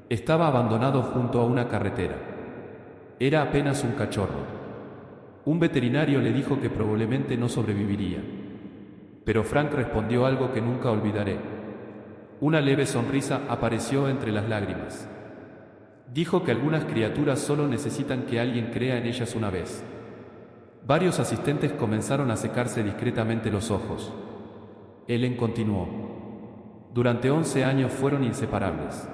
Estaba abandonado junto a una carretera. Era apenas un cachorro. Un veterinario le dijo que probablemente no sobreviviría. Pero Frank respondió algo que nunca olvidaré. Una leve sonrisa apareció entre las lágrimas. Dijo que algunas criaturas solo necesitan que alguien crea en ellas una vez. Varios asistentes comenzaron a secarse discretamente los ojos. Ellen continuó. Durante 11 años fueron inseparables.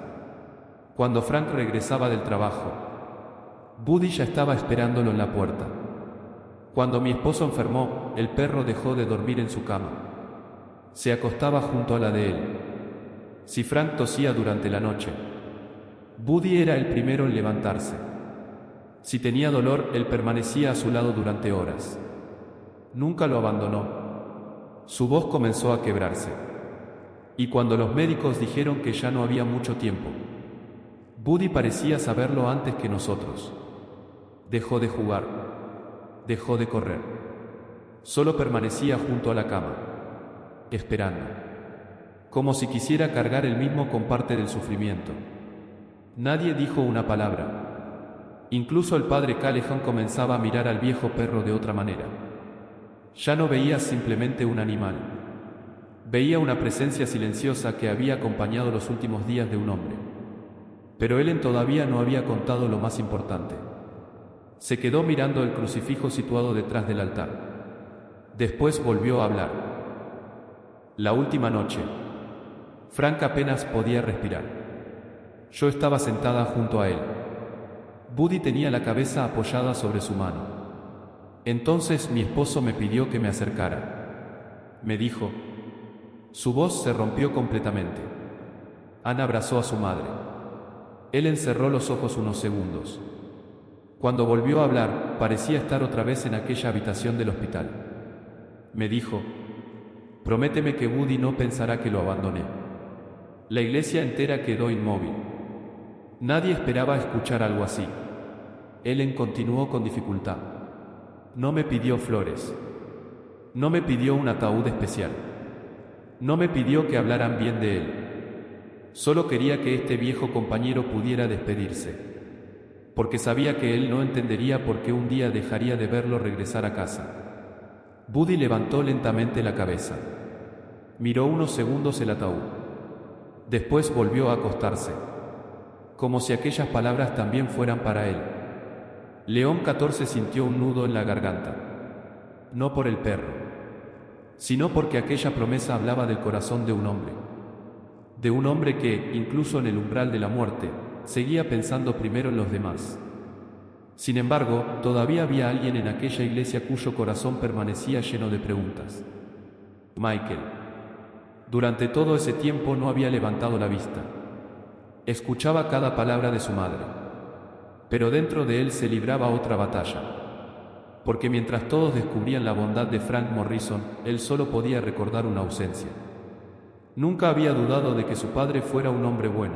Cuando Frank regresaba del trabajo, Woody ya estaba esperándolo en la puerta. Cuando mi esposo enfermó, el perro dejó de dormir en su cama. Se acostaba junto a la de él. Si Frank tosía durante la noche, Woody era el primero en levantarse. Si tenía dolor, él permanecía a su lado durante horas. Nunca lo abandonó. Su voz comenzó a quebrarse. Y cuando los médicos dijeron que ya no había mucho tiempo, Woody parecía saberlo antes que nosotros. Dejó de jugar. Dejó de correr. Solo permanecía junto a la cama, esperando. Como si quisiera cargar él mismo con parte del sufrimiento. Nadie dijo una palabra. Incluso el padre Callahan comenzaba a mirar al viejo perro de otra manera. Ya no veía simplemente un animal. Veía una presencia silenciosa que había acompañado los últimos días de un hombre. Pero Ellen todavía no había contado lo más importante. Se quedó mirando el crucifijo situado detrás del altar. Después volvió a hablar. La última noche, Frank apenas podía respirar. Yo estaba sentada junto a él. Woody tenía la cabeza apoyada sobre su mano. Entonces mi esposo me pidió que me acercara. Me dijo. Su voz se rompió completamente. Ann abrazó a su madre. Él encerró los ojos unos segundos. Cuando volvió a hablar, parecía estar otra vez en aquella habitación del hospital. Me dijo, prométeme que Woody no pensará que lo abandoné. La iglesia entera quedó inmóvil. Nadie esperaba escuchar algo así. Ellen continuó con dificultad. No me pidió flores. No me pidió un ataúd especial. No me pidió que hablaran bien de él. Solo quería que este viejo compañero pudiera despedirse. Porque sabía que él no entendería por qué un día dejaría de verlo regresar a casa. Woody levantó lentamente la cabeza. Miró unos segundos el ataúd. Después volvió a acostarse. Como si aquellas palabras también fueran para él. León XIV sintió un nudo en la garganta. No por el perro, sino porque aquella promesa hablaba del corazón de un hombre. De un hombre que, incluso en el umbral de la muerte, seguía pensando primero en los demás. Sin embargo, todavía había alguien en aquella iglesia cuyo corazón permanecía lleno de preguntas. Michael. Durante todo ese tiempo no había levantado la vista. Escuchaba cada palabra de su madre. Pero dentro de él se libraba otra batalla. Porque mientras todos descubrían la bondad de Frank Morrison, él solo podía recordar una ausencia. Nunca había dudado de que su padre fuera un hombre bueno.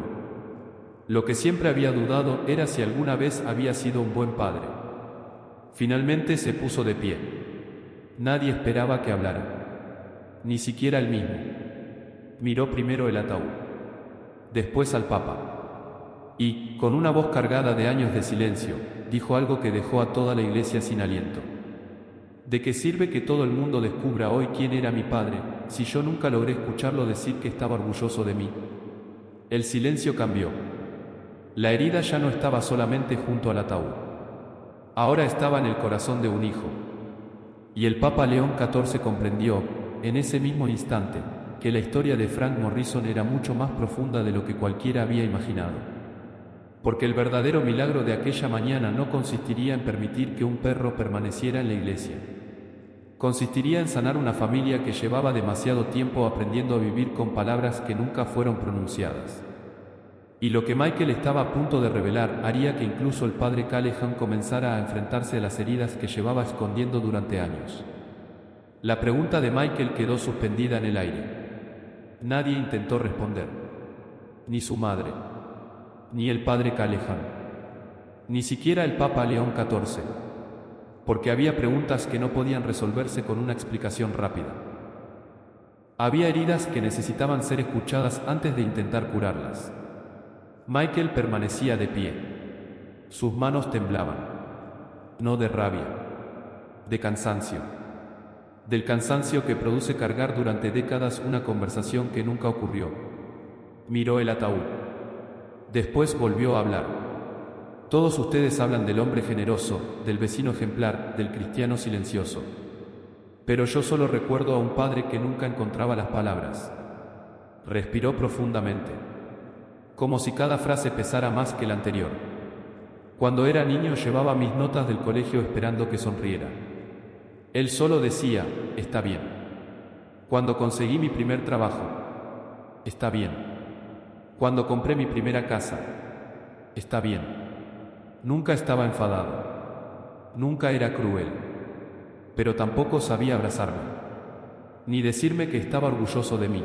Lo que siempre había dudado era si alguna vez había sido un buen padre. Finalmente se puso de pie. Nadie esperaba que hablara. Ni siquiera él mismo. Miró primero el ataúd. Después al Papa. Y, con una voz cargada de años de silencio, dijo algo que dejó a toda la iglesia sin aliento. ¿De qué sirve que todo el mundo descubra hoy quién era mi padre, si yo nunca logré escucharlo decir que estaba orgulloso de mí? El silencio cambió. La herida ya no estaba solamente junto al ataúd. Ahora estaba en el corazón de un hijo. Y el Papa León XIV comprendió, en ese mismo instante, que la historia de Frank Morrison era mucho más profunda de lo que cualquiera había imaginado. Porque el verdadero milagro de aquella mañana no consistiría en permitir que un perro permaneciera en la iglesia. Consistiría en sanar una familia que llevaba demasiado tiempo aprendiendo a vivir con palabras que nunca fueron pronunciadas. Y lo que Michael estaba a punto de revelar haría que incluso el padre Callahan comenzara a enfrentarse a las heridas que llevaba escondiendo durante años. La pregunta de Michael quedó suspendida en el aire. Nadie intentó responder. Ni su madre. Ni el padre Callahan. Ni siquiera el Papa León XIV. Porque había preguntas que no podían resolverse con una explicación rápida. Había heridas que necesitaban ser escuchadas antes de intentar curarlas. Michael permanecía de pie. Sus manos temblaban. No de rabia. De cansancio. Del cansancio que produce cargar durante décadas una conversación que nunca ocurrió. Miró el ataúd. Después volvió a hablar. Todos ustedes hablan del hombre generoso, del vecino ejemplar, del cristiano silencioso. Pero yo solo recuerdo a un padre que nunca encontraba las palabras. Respiró profundamente. Como si cada frase pesara más que la anterior. Cuando era niño llevaba mis notas del colegio esperando que sonriera. Él solo decía, está bien. Cuando conseguí mi primer trabajo, está bien. Cuando compré mi primera casa, está bien. Nunca estaba enfadado. Nunca era cruel. Pero tampoco sabía abrazarme. Ni decirme que estaba orgulloso de mí.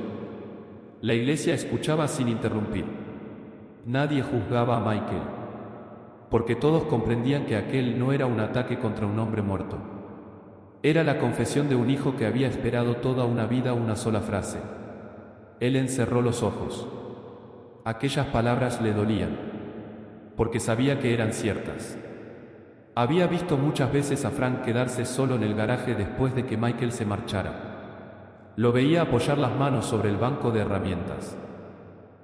La iglesia escuchaba sin interrumpir. Nadie juzgaba a Michael. Porque todos comprendían que aquel no era un ataque contra un hombre muerto. Era la confesión de un hijo que había esperado toda una vida una sola frase. Él encerró los ojos. Aquellas palabras le dolían, porque sabía que eran ciertas. Había visto muchas veces a Frank quedarse solo en el garaje después de que Michael se marchara. Lo veía apoyar las manos sobre el banco de herramientas.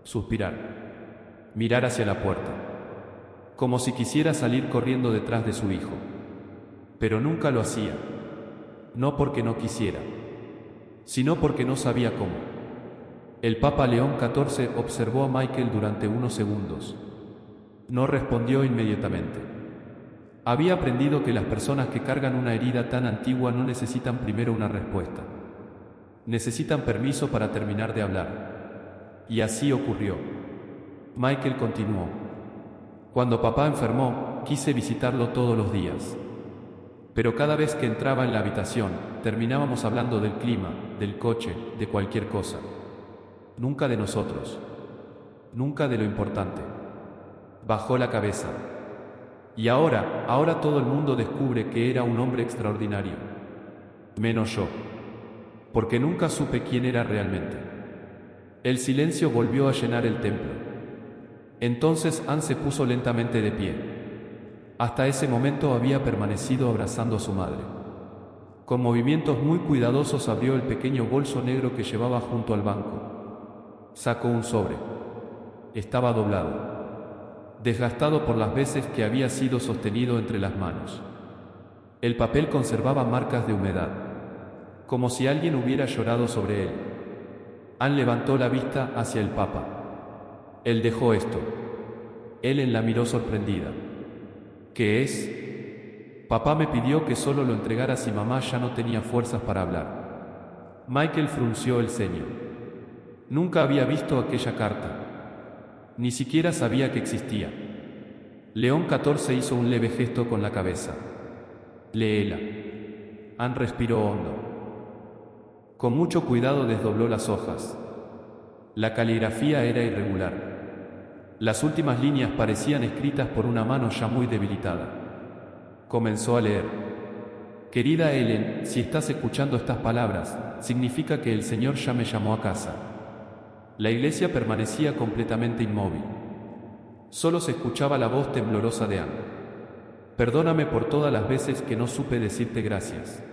Suspirar. Mirar hacia la puerta. Como si quisiera salir corriendo detrás de su hijo. Pero nunca lo hacía. No porque no quisiera, sino porque no sabía cómo. El Papa León XIV observó a Michael durante unos segundos. No respondió inmediatamente. Había aprendido que las personas que cargan una herida tan antigua no necesitan primero una respuesta. Necesitan permiso para terminar de hablar. Y así ocurrió. Michael continuó. Cuando papá enfermó, quise visitarlo todos los días. Pero cada vez que entraba en la habitación, terminábamos hablando del clima, del coche, de cualquier cosa. Nunca de nosotros. Nunca de lo importante. Bajó la cabeza. Y ahora todo el mundo descubre que era un hombre extraordinario. Menos yo. Porque nunca supe quién era realmente. El silencio volvió a llenar el templo. Entonces Anne se puso lentamente de pie. Hasta ese momento había permanecido abrazando a su madre. Con movimientos muy cuidadosos abrió el pequeño bolso negro que llevaba junto al banco. Sacó un sobre. Estaba doblado. Desgastado por las veces que había sido sostenido entre las manos. El papel conservaba marcas de humedad. Como si alguien hubiera llorado sobre él. Anne levantó la vista hacia el Papa. Él dejó esto. Ellen la miró sorprendida. ¿Qué es? Papá me pidió que solo lo entregara si mamá ya no tenía fuerzas para hablar. Michael frunció el ceño. Nunca había visto aquella carta. Ni siquiera sabía que existía. León XIV hizo un leve gesto con la cabeza. Léela. Anne respiró hondo. Con mucho cuidado desdobló las hojas. La caligrafía era irregular. Las últimas líneas parecían escritas por una mano ya muy debilitada. Comenzó a leer. Querida Ellen, si estás escuchando estas palabras, significa que el Señor ya me llamó a casa. La iglesia permanecía completamente inmóvil. Solo se escuchaba la voz temblorosa de Anne. Perdóname por todas las veces que no supe decirte gracias.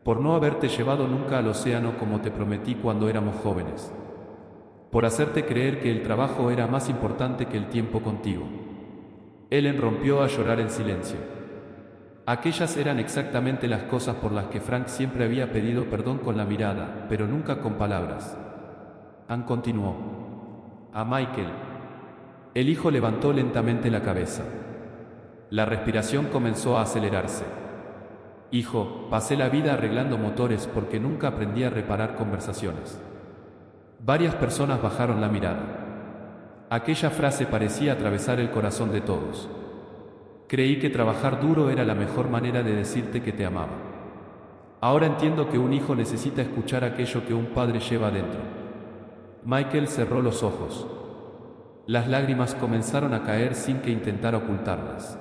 Por no haberte llevado nunca al océano como te prometí cuando éramos jóvenes. Por hacerte creer que el trabajo era más importante que el tiempo contigo. Ellen rompió a llorar en silencio. Aquellas eran exactamente las cosas por las que Frank siempre había pedido perdón con la mirada, pero nunca con palabras. Anne continuó. A Michael. El hijo levantó lentamente la cabeza. La respiración comenzó a acelerarse. Hijo, pasé la vida arreglando motores porque nunca aprendí a reparar conversaciones. Varias personas bajaron la mirada. Aquella frase parecía atravesar el corazón de todos. Creí que trabajar duro era la mejor manera de decirte que te amaba. Ahora entiendo que un hijo necesita escuchar aquello que un padre lleva dentro. Michael cerró los ojos. Las lágrimas comenzaron a caer sin que intentara ocultarlas.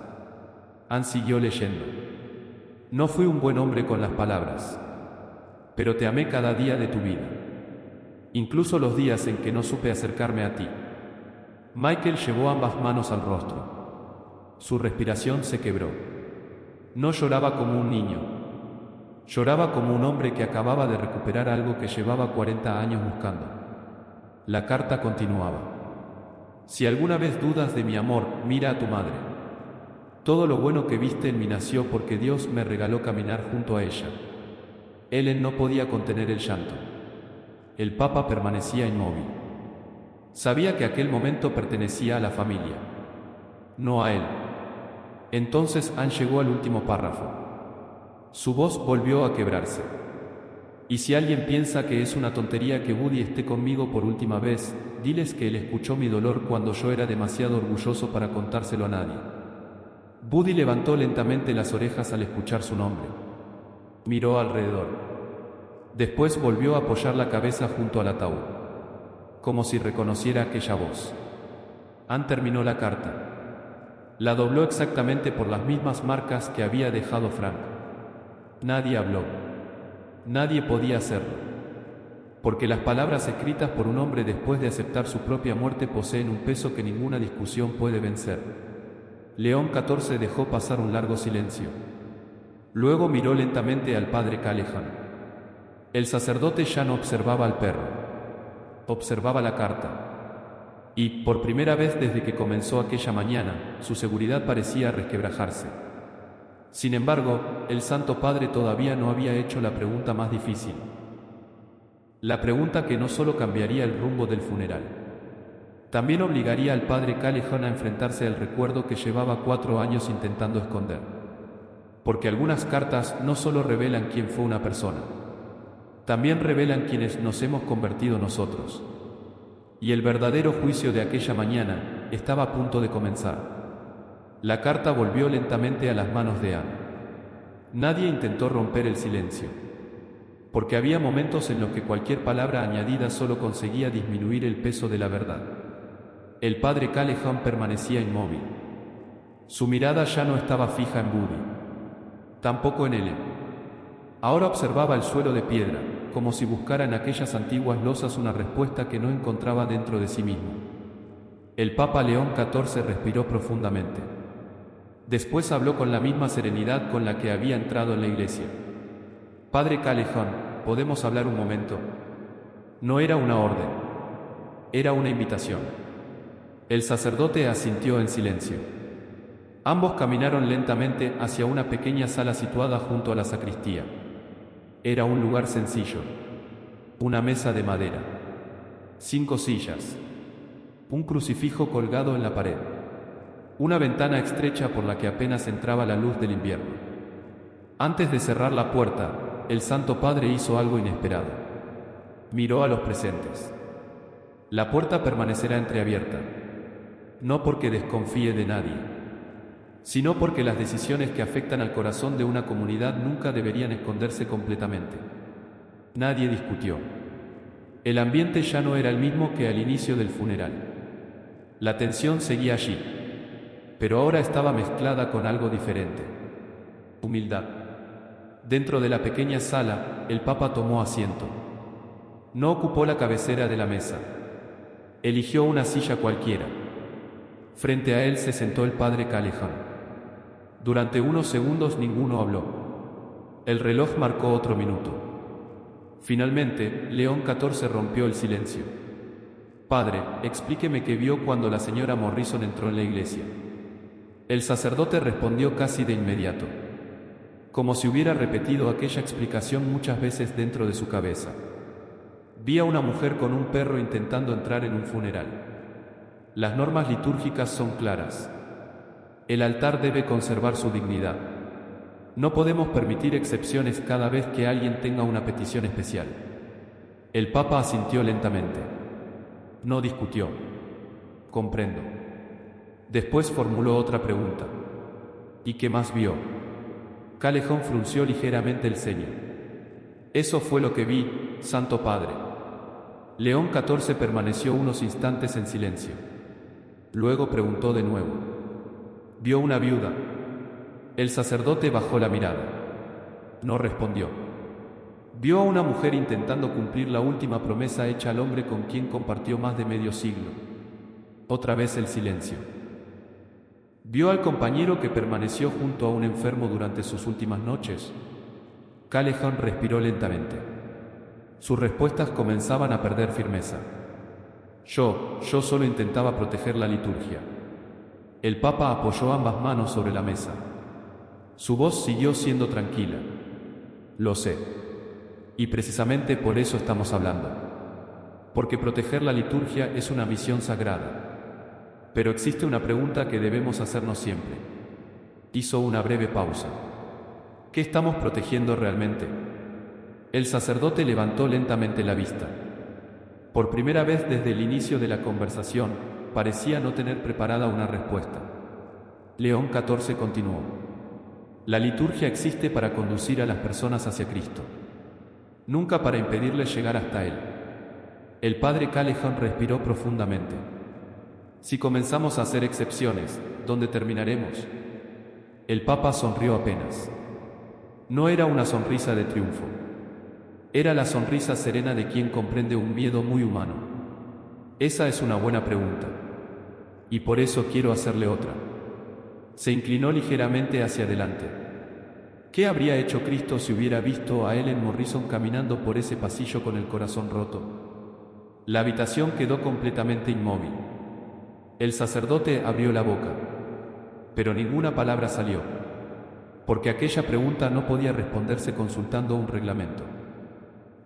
Anne siguió leyendo. No fui un buen hombre con las palabras, pero te amé cada día de tu vida, incluso los días en que no supe acercarme a ti. Michael llevó ambas manos al rostro. Su respiración se quebró. No lloraba como un niño. Lloraba como un hombre que acababa de recuperar algo que llevaba 40 años buscando. La carta continuaba. Si alguna vez dudas de mi amor, mira a tu madre. Todo lo bueno que viste en mí nació porque Dios me regaló caminar junto a ella. Ellen no podía contener el llanto. El Papa permanecía inmóvil. Sabía que aquel momento pertenecía a la familia, no a él. Entonces Anne llegó al último párrafo. Su voz volvió a quebrarse. Y si alguien piensa que es una tontería que Buddy esté conmigo por última vez, diles que él escuchó mi dolor cuando yo era demasiado orgulloso para contárselo a nadie. Buddy levantó lentamente las orejas al escuchar su nombre. Miró alrededor. Después volvió a apoyar la cabeza junto al ataúd, como si reconociera aquella voz. Anne terminó la carta. La dobló exactamente por las mismas marcas que había dejado Frank. Nadie habló. Nadie podía hacerlo. Porque las palabras escritas por un hombre después de aceptar su propia muerte poseen un peso que ninguna discusión puede vencer. León XIV dejó pasar un largo silencio. Luego miró lentamente al padre Callahan. El sacerdote ya no observaba al perro. Observaba la carta. Y, por primera vez desde que comenzó aquella mañana, su seguridad parecía resquebrajarse. Sin embargo, el Santo Padre todavía no había hecho la pregunta más difícil. La pregunta que no solo cambiaría el rumbo del funeral. También obligaría al padre Callahan a enfrentarse al recuerdo que llevaba 4 años intentando esconder. Porque algunas cartas no solo revelan quién fue una persona, también revelan quiénes nos hemos convertido nosotros. Y el verdadero juicio de aquella mañana estaba a punto de comenzar. La carta volvió lentamente a las manos de Anne. Nadie intentó romper el silencio, porque había momentos en los que cualquier palabra añadida solo conseguía disminuir el peso de la verdad. El padre Callahan permanecía inmóvil. Su mirada ya no estaba fija en Buddy, tampoco en Ellen. Ahora observaba el suelo de piedra, como si buscara en aquellas antiguas losas una respuesta que no encontraba dentro de sí mismo. El Papa León XIV respiró profundamente. Después habló con la misma serenidad con la que había entrado en la iglesia. Padre Callahan, ¿podemos hablar un momento? No era una orden, era una invitación. El sacerdote asintió en silencio. Ambos caminaron lentamente hacia una pequeña sala situada junto a la sacristía. Era un lugar sencillo. Una mesa de madera. 5 sillas. Un crucifijo colgado en la pared. Una ventana estrecha por la que apenas entraba la luz del invierno. Antes de cerrar la puerta, el Santo Padre hizo algo inesperado. Miró a los presentes. La puerta permanecerá entreabierta. no porque desconfíe de nadie, sino porque las decisiones que afectan al corazón de una comunidad nunca deberían esconderse completamente. Nadie discutió. El ambiente ya no era el mismo que al inicio del funeral. La tensión seguía allí, pero ahora estaba mezclada con algo diferente. Humildad. Dentro de la pequeña sala, el Papa tomó asiento. No ocupó la cabecera de la mesa. Eligió una silla cualquiera. Frente a él se sentó el padre Callejon. Durante unos segundos ninguno habló. El reloj marcó otro minuto. Finalmente, León XIV rompió el silencio. Padre, explíqueme qué vio cuando la señora Morrison entró en la iglesia. El sacerdote respondió casi de inmediato, como si hubiera repetido aquella explicación muchas veces dentro de su cabeza. Vi a una mujer con un perro intentando entrar en un funeral. Las normas litúrgicas son claras. El altar debe conservar su dignidad. No podemos permitir excepciones cada vez que alguien tenga una petición especial. El Papa asintió lentamente. No discutió. Comprendo. Después formuló otra pregunta. ¿Y qué más vio? Callejon frunció ligeramente el ceño. Eso fue lo que vi, Santo Padre. León XIV permaneció unos instantes en silencio. Luego preguntó de nuevo. ¿Vio una viuda? El sacerdote bajó la mirada. No respondió. Vio a una mujer intentando cumplir la última promesa hecha al hombre con quien compartió más de medio siglo. Otra vez el silencio. Vio al compañero que permaneció junto a un enfermo durante sus últimas noches. Callejon respiró lentamente. Sus respuestas comenzaban a perder firmeza. Yo solo intentaba proteger la liturgia. El Papa apoyó ambas manos sobre la mesa. Su voz siguió siendo tranquila. Lo sé. Y precisamente por eso estamos hablando. Porque proteger la liturgia es una misión sagrada. Pero existe una pregunta que debemos hacernos siempre. Hizo una breve pausa. ¿Qué estamos protegiendo realmente? El sacerdote levantó lentamente la vista. Por primera vez desde el inicio de la conversación, parecía no tener preparada una respuesta. León XIV continuó. La liturgia existe para conducir a las personas hacia Cristo, nunca para impedirles llegar hasta Él. El padre Callejon respiró profundamente. Si comenzamos a hacer excepciones, ¿dónde terminaremos? El Papa sonrió apenas. No era una sonrisa de triunfo. Era la sonrisa serena de quien comprende un miedo muy humano. Esa es una buena pregunta. Y por eso quiero hacerle otra. Se inclinó ligeramente hacia adelante. ¿Qué habría hecho Cristo si hubiera visto a Ellen Morrison caminando por ese pasillo con el corazón roto? La habitación quedó completamente inmóvil. El sacerdote abrió la boca, pero ninguna palabra salió, porque aquella pregunta no podía responderse consultando un reglamento.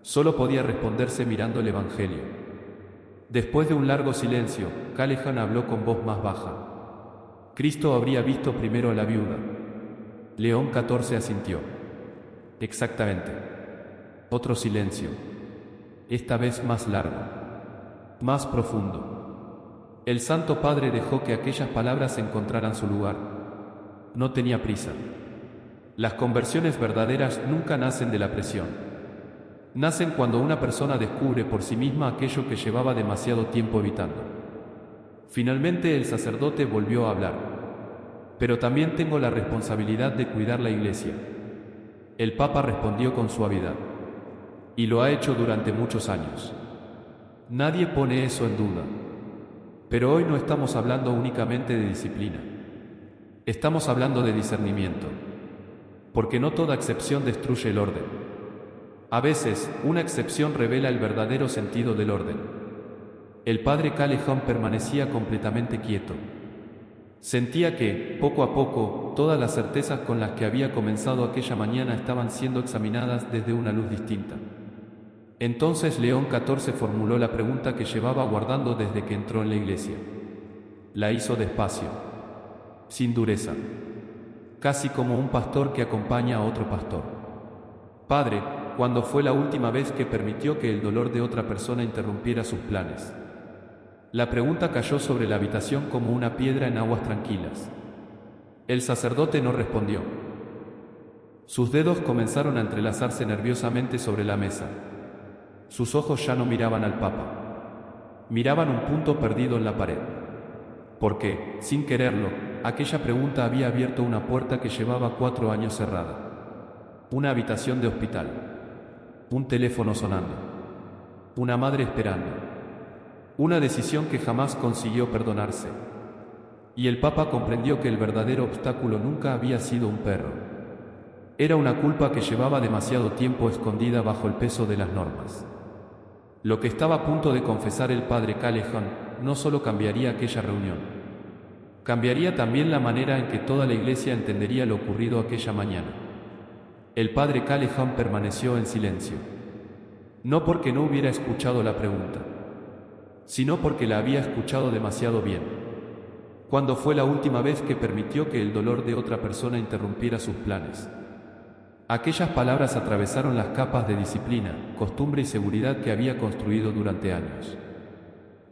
Solo podía responderse mirando el Evangelio. Después de un largo silencio, Callejon habló con voz más baja. Cristo habría visto primero a la viuda. León XIV asintió. Exactamente. Otro silencio. Esta vez más largo. Más profundo. El Santo Padre dejó que aquellas palabras encontraran su lugar. No tenía prisa. Las conversiones verdaderas nunca nacen de la presión. Nacen cuando una persona descubre por sí misma aquello que llevaba demasiado tiempo evitando. Finalmente el sacerdote volvió a hablar. Pero también tengo la responsabilidad de cuidar la iglesia. El Papa respondió con suavidad. Y lo ha hecho durante muchos años. Nadie pone eso en duda. Pero hoy no estamos hablando únicamente de disciplina. Estamos hablando de discernimiento. Porque no toda excepción destruye el orden. A veces, una excepción revela el verdadero sentido del orden. El padre Callejon permanecía completamente quieto. Sentía que, poco a poco, todas las certezas con las que había comenzado aquella mañana estaban siendo examinadas desde una luz distinta. Entonces León XIV formuló la pregunta que llevaba guardando desde que entró en la iglesia. La hizo despacio, sin dureza, casi como un pastor que acompaña a otro pastor. Padre, ¿cuándo fue la última vez que permitió que el dolor de otra persona interrumpiera sus planes? La pregunta cayó sobre la habitación como una piedra en aguas tranquilas. El sacerdote no respondió. Sus dedos comenzaron a entrelazarse nerviosamente sobre la mesa. Sus ojos ya no miraban al Papa. Miraban un punto perdido en la pared. Porque, sin quererlo, aquella pregunta había abierto una puerta que llevaba 4 años cerrada. Una habitación de hospital. Un teléfono sonando. Una madre esperando. Una decisión que jamás consiguió perdonarse. Y el Papa comprendió que el verdadero obstáculo nunca había sido un perro. Era una culpa que llevaba demasiado tiempo escondida bajo el peso de las normas. Lo que estaba a punto de confesar el padre Callejon no solo cambiaría aquella reunión, cambiaría también la manera en que toda la iglesia entendería lo ocurrido aquella mañana. El padre Callejon permaneció en silencio. No porque no hubiera escuchado la pregunta, sino porque la había escuchado demasiado bien. ¿Cuándo fue la última vez que permitió que el dolor de otra persona interrumpiera sus planes? Aquellas palabras atravesaron las capas de disciplina, costumbre y seguridad que había construido durante años.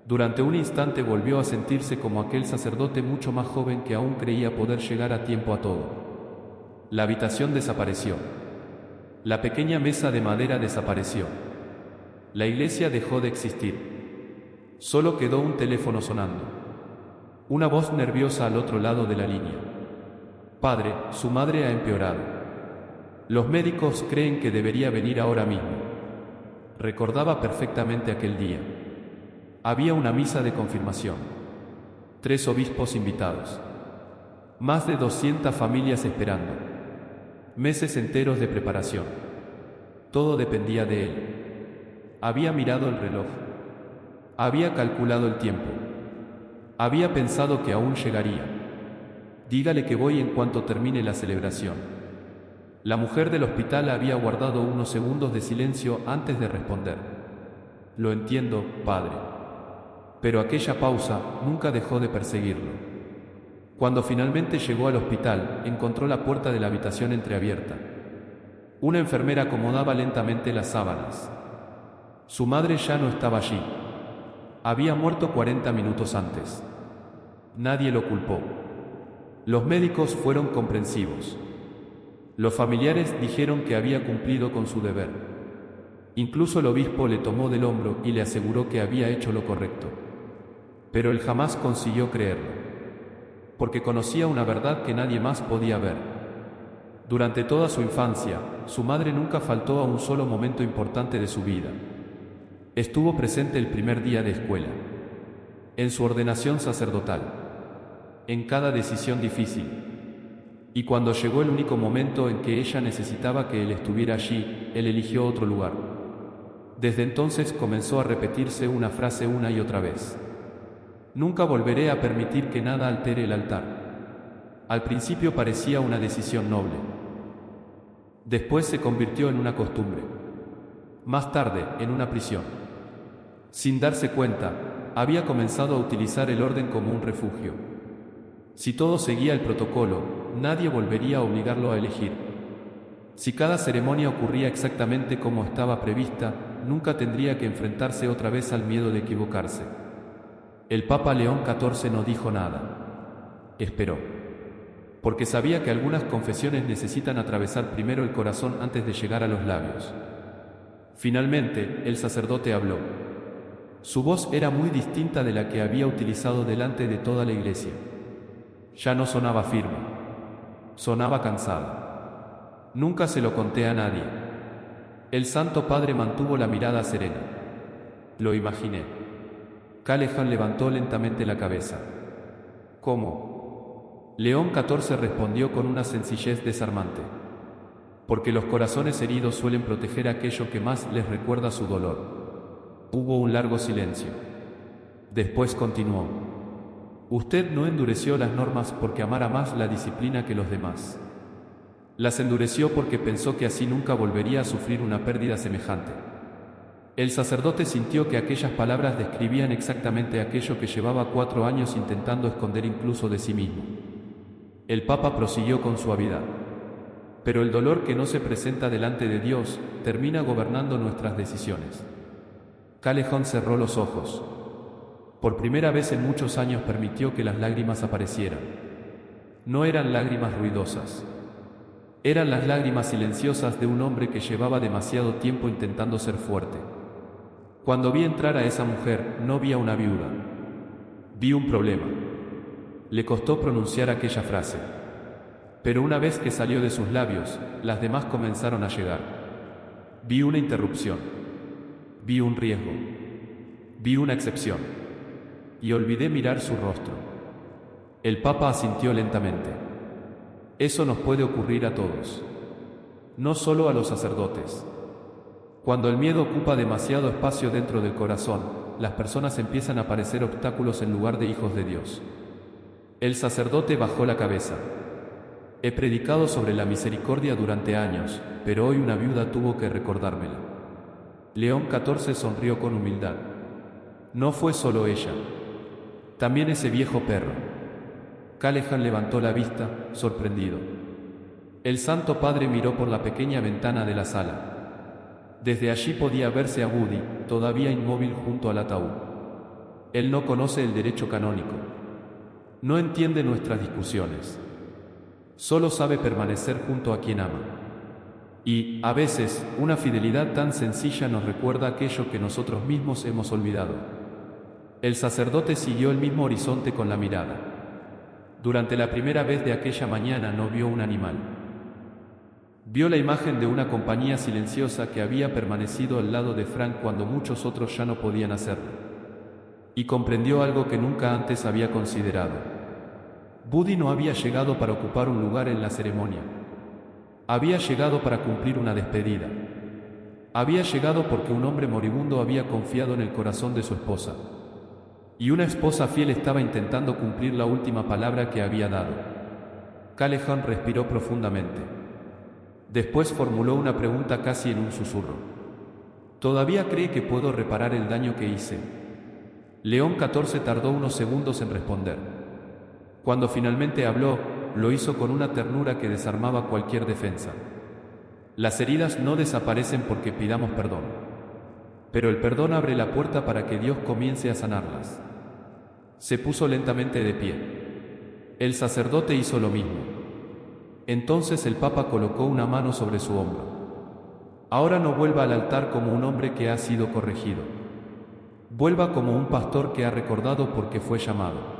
Durante un instante volvió a sentirse como aquel sacerdote mucho más joven que aún creía poder llegar a tiempo a todo. La habitación desapareció. La pequeña mesa de madera desapareció. La iglesia dejó de existir. Solo quedó un teléfono sonando. Una voz nerviosa al otro lado de la línea. Padre, su madre ha empeorado. Los médicos creen que debería venir ahora mismo. Recordaba perfectamente aquel día. Había una misa de confirmación. 3 obispos invitados. Más de 200 familias esperando. Meses enteros de preparación. Todo dependía de él. Había mirado el reloj. Había calculado el tiempo. Había pensado que aún llegaría. Dígale que voy en cuanto termine la celebración. La mujer del hospital había guardado unos segundos de silencio antes de responder. Lo entiendo, padre. Pero aquella pausa nunca dejó de perseguirlo. Cuando finalmente llegó al hospital, encontró la puerta de la habitación entreabierta. Una enfermera acomodaba lentamente las sábanas. Su madre ya no estaba allí. Había muerto 40 minutos antes. Nadie lo culpó. Los médicos fueron comprensivos. Los familiares dijeron que había cumplido con su deber. Incluso el obispo le tomó del hombro y le aseguró que había hecho lo correcto. Pero él jamás consiguió creerlo, porque conocía una verdad que nadie más podía ver. Durante toda su infancia, su madre nunca faltó a un solo momento importante de su vida. Estuvo presente el primer día de escuela, en su ordenación sacerdotal, en cada decisión difícil. Y cuando llegó el único momento en que ella necesitaba que él estuviera allí, él eligió otro lugar. Desde entonces comenzó a repetirse una frase una y otra vez. Nunca volveré a permitir que nada altere el altar. Al principio parecía una decisión noble. Después se convirtió en una costumbre. Más tarde, en una prisión. Sin darse cuenta, había comenzado a utilizar el orden como un refugio. Si todo seguía el protocolo, nadie volvería a obligarlo a elegir. Si cada ceremonia ocurría exactamente como estaba prevista, nunca tendría que enfrentarse otra vez al miedo de equivocarse. El Papa León XIV no dijo nada. Esperó. Porque sabía que algunas confesiones necesitan atravesar primero el corazón antes de llegar a los labios. Finalmente, el sacerdote habló. Su voz era muy distinta de la que había utilizado delante de toda la iglesia. Ya no sonaba firme. Sonaba cansada. Nunca se lo conté a nadie. El Santo Padre mantuvo la mirada serena. Lo imaginé. Callejon levantó lentamente la cabeza. ¿Cómo? León XIV respondió con una sencillez desarmante. Porque los corazones heridos suelen proteger aquello que más les recuerda su dolor. Hubo un largo silencio. Después continuó. Usted no endureció las normas porque amara más la disciplina que los demás. Las endureció porque pensó que así nunca volvería a sufrir una pérdida semejante. El sacerdote sintió que aquellas palabras describían exactamente aquello que llevaba 4 años intentando esconder incluso de sí mismo. El Papa prosiguió con suavidad. Pero el dolor que no se presenta delante de Dios termina gobernando nuestras decisiones. Callejon cerró los ojos. Por primera vez en muchos años permitió que las lágrimas aparecieran. No eran lágrimas ruidosas. Eran las lágrimas silenciosas de un hombre que llevaba demasiado tiempo intentando ser fuerte. Cuando vi entrar a esa mujer, no vi a una viuda. Vi un problema. Le costó pronunciar aquella frase. Pero una vez que salió de sus labios, las demás comenzaron a llegar. Vi una interrupción. Vi un riesgo. Vi una excepción. Y olvidé mirar su rostro. El Papa asintió lentamente. Eso nos puede ocurrir a todos. No solo a los sacerdotes. Cuando el miedo ocupa demasiado espacio dentro del corazón, las personas empiezan a parecer obstáculos en lugar de hijos de Dios. El sacerdote bajó la cabeza. He predicado sobre la misericordia durante años, pero hoy una viuda tuvo que recordármela. León XIV sonrió con humildad. No fue solo ella. También ese viejo perro. Callejan levantó la vista, sorprendido. El Santo Padre miró por la pequeña ventana de la sala. Desde allí podía verse a Woody, todavía inmóvil junto al ataúd. Él no conoce el derecho canónico. No entiende nuestras discusiones. Solo sabe permanecer junto a quien ama. Y, a veces, una fidelidad tan sencilla nos recuerda aquello que nosotros mismos hemos olvidado. El sacerdote siguió el mismo horizonte con la mirada. Durante la primera vez de aquella mañana no vio un animal. Vio la imagen de una compañía silenciosa que había permanecido al lado de Frank cuando muchos otros ya no podían hacerlo. Y comprendió algo que nunca antes había considerado. Woody no había llegado para ocupar un lugar en la ceremonia. Había llegado para cumplir una despedida. Había llegado porque un hombre moribundo había confiado en el corazón de su esposa. Y una esposa fiel estaba intentando cumplir la última palabra que había dado. Callejan respiró profundamente. Después formuló una pregunta casi en un susurro. ¿Todavía cree que puedo reparar el daño que hice? León XIV tardó unos segundos en responder. Cuando finalmente habló, lo hizo con una ternura que desarmaba cualquier defensa. Las heridas no desaparecen porque pidamos perdón. Pero el perdón abre la puerta para que Dios comience a sanarlas. Se puso lentamente de pie. El sacerdote hizo lo mismo. Entonces el Papa colocó una mano sobre su hombro. Ahora no vuelva al altar como un hombre que ha sido corregido. Vuelva como un pastor que ha recordado por qué fue llamado.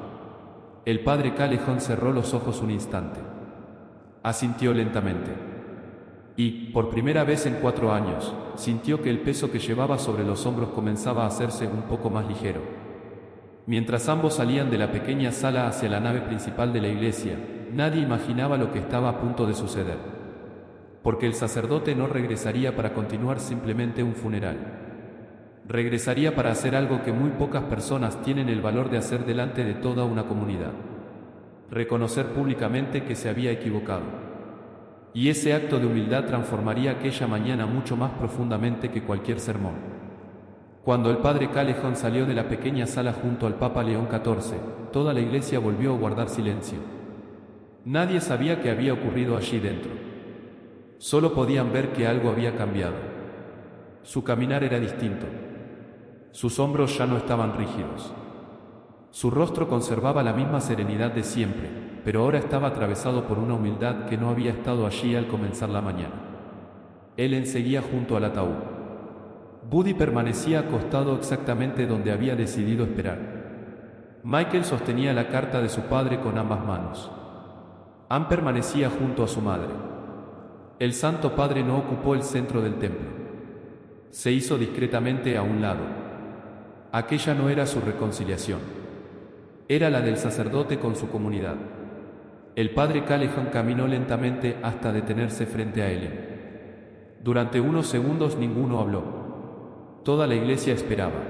El padre Callejan cerró los ojos un instante. Asintió lentamente. Y, por primera vez en 4 años, sintió que el peso que llevaba sobre los hombros comenzaba a hacerse un poco más ligero. Mientras ambos salían de la pequeña sala hacia la nave principal de la iglesia, nadie imaginaba lo que estaba a punto de suceder. Porque el sacerdote no regresaría para continuar simplemente un funeral. Regresaría para hacer algo que muy pocas personas tienen el valor de hacer delante de toda una comunidad. Reconocer públicamente que se había equivocado. Y ese acto de humildad transformaría aquella mañana mucho más profundamente que cualquier sermón. Cuando el padre Callejan salió de la pequeña sala junto al Papa León XIV, toda la iglesia volvió a guardar silencio. Nadie sabía qué había ocurrido allí dentro. Solo podían ver que algo había cambiado. Su caminar era distinto. Sus hombros ya no estaban rígidos. Su rostro conservaba la misma serenidad de siempre, pero ahora estaba atravesado por una humildad que no había estado allí al comenzar la mañana. Él seguía junto al ataúd. Woody permanecía acostado exactamente donde había decidido esperar. Michael sostenía la carta de su padre con ambas manos. Anne permanecía junto a su madre. El Santo Padre no ocupó el centro del templo. Se hizo discretamente a un lado. Aquella no era su reconciliación. Era la del sacerdote con su comunidad. El padre Callejan caminó lentamente hasta detenerse frente a Ellen. Durante unos segundos ninguno habló. Toda la iglesia esperaba.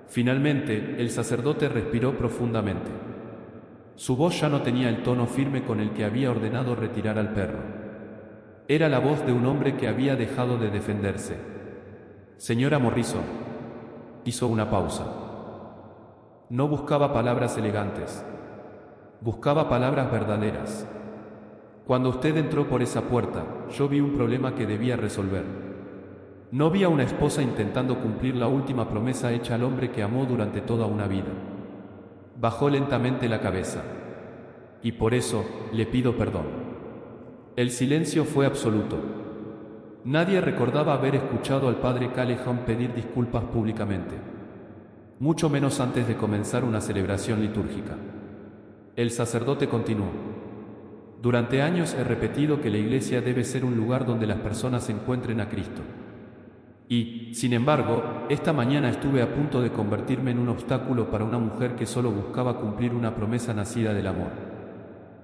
Finalmente, el sacerdote respiró profundamente. Su voz ya no tenía el tono firme con el que había ordenado retirar al perro. Era la voz de un hombre que había dejado de defenderse. Señora Morrison. Hizo una pausa. No buscaba palabras elegantes. Buscaba palabras verdaderas. Cuando usted entró por esa puerta, yo vi un problema que debía resolver. No vi a una esposa intentando cumplir la última promesa hecha al hombre que amó durante toda una vida. Bajó lentamente la cabeza. Y por eso, le pido perdón. El silencio fue absoluto. Nadie recordaba haber escuchado al padre Callejon pedir disculpas públicamente, mucho menos antes de comenzar una celebración litúrgica. El sacerdote continuó. Durante años he repetido que la iglesia debe ser un lugar donde las personas encuentren a Cristo. Y, sin embargo, esta mañana estuve a punto de convertirme en un obstáculo para una mujer que solo buscaba cumplir una promesa nacida del amor.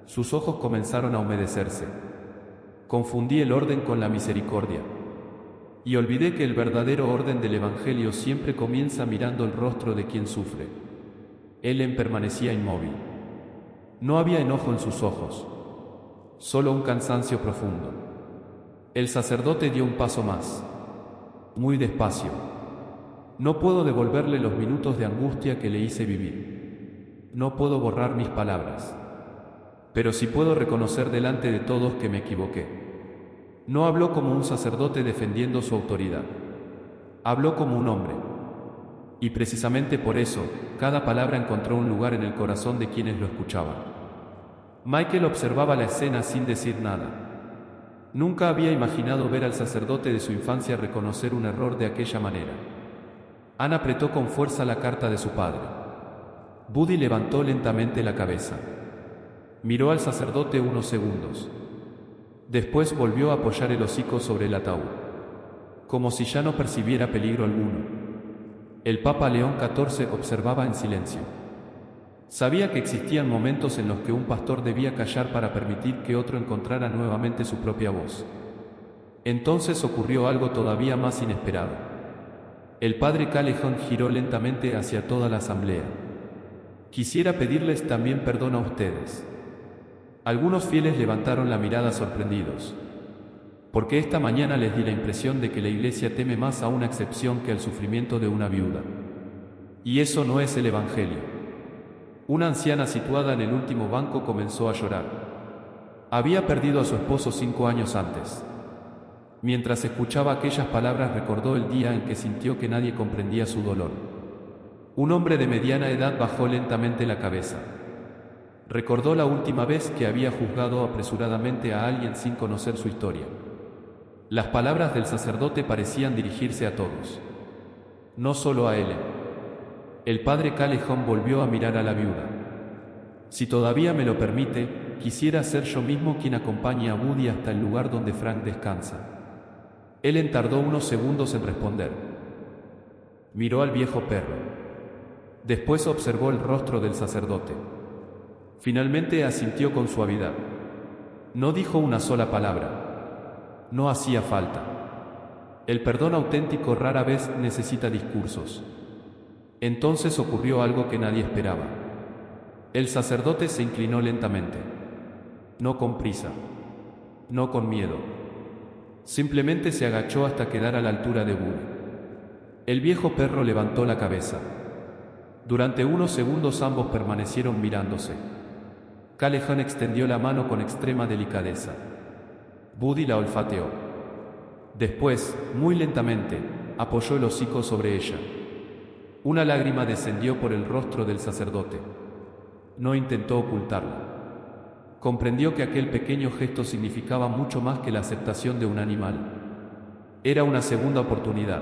Sus ojos comenzaron a humedecerse. Confundí el orden con la misericordia. Y olvidé que el verdadero orden del Evangelio siempre comienza mirando el rostro de quien sufre. Ellen permanecía inmóvil. No había enojo en sus ojos, solo un cansancio profundo. El sacerdote dio un paso más. Muy despacio. No puedo devolverle los minutos de angustia que le hice vivir. No puedo borrar mis palabras. Pero sí puedo reconocer delante de todos que me equivoqué. No habló como un sacerdote defendiendo su autoridad. Habló como un hombre. Y precisamente por eso, cada palabra encontró un lugar en el corazón de quienes lo escuchaban. Michael observaba la escena sin decir nada. Nunca había imaginado ver al sacerdote de su infancia reconocer un error de aquella manera. Anne apretó con fuerza la carta de su padre. Buddy levantó lentamente la cabeza. Miró al sacerdote unos segundos. Después volvió a apoyar el hocico sobre el ataúd, como si ya no percibiera peligro alguno. El Papa León XIV observaba en silencio. Sabía que existían momentos en los que un pastor debía callar para permitir que otro encontrara nuevamente su propia voz. Entonces ocurrió algo todavía más inesperado. El padre Callejon giró lentamente hacia toda la asamblea. Quisiera pedirles también perdón a ustedes. Algunos fieles levantaron la mirada sorprendidos, porque esta mañana les di la impresión de que la iglesia teme más a una excepción que al sufrimiento de una viuda. Y eso no es el Evangelio. Una anciana situada en el último banco comenzó a llorar. Había perdido a su esposo 5 años antes. Mientras escuchaba aquellas palabras recordó el día en que sintió que nadie comprendía su dolor. Un hombre de mediana edad bajó lentamente la cabeza. Recordó la última vez que había juzgado apresuradamente a alguien sin conocer su historia. Las palabras del sacerdote parecían dirigirse a todos. No solo a él. El padre Callejon volvió a mirar a la viuda. Si todavía me lo permite, quisiera ser yo mismo quien acompañe a Buddy hasta el lugar donde Frank descansa. Ellen tardó unos segundos en responder. Miró al viejo perro. Después observó el rostro del sacerdote. Finalmente asintió con suavidad. No dijo una sola palabra. No hacía falta. El perdón auténtico rara vez necesita discursos. Entonces ocurrió algo que nadie esperaba. El sacerdote se inclinó lentamente. No con prisa. No con miedo. Simplemente se agachó hasta quedar a la altura de Buddy. El viejo perro levantó la cabeza. Durante unos segundos ambos permanecieron mirándose. Callejon extendió la mano con extrema delicadeza. Buddy la olfateó. Después, muy lentamente, apoyó el hocico sobre ella. Una lágrima descendió por el rostro del sacerdote. No intentó ocultarlo. Comprendió que aquel pequeño gesto significaba mucho más que la aceptación de un animal. Era una segunda oportunidad.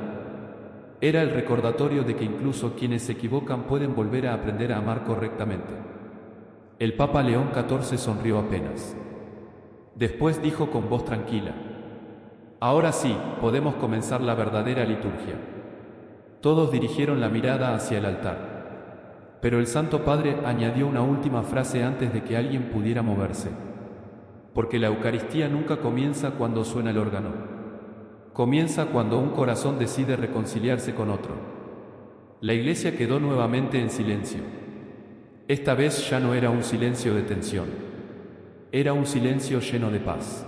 Era el recordatorio de que incluso quienes se equivocan pueden volver a aprender a amar correctamente. El Papa León XIV sonrió apenas. Después dijo con voz tranquila: ahora sí, podemos comenzar la verdadera liturgia. Todos dirigieron la mirada hacia el altar. Pero el Santo Padre añadió una última frase antes de que alguien pudiera moverse. Porque la Eucaristía nunca comienza cuando suena el órgano. Comienza cuando un corazón decide reconciliarse con otro. La iglesia quedó nuevamente en silencio. Esta vez ya no era un silencio de tensión. Era un silencio lleno de paz.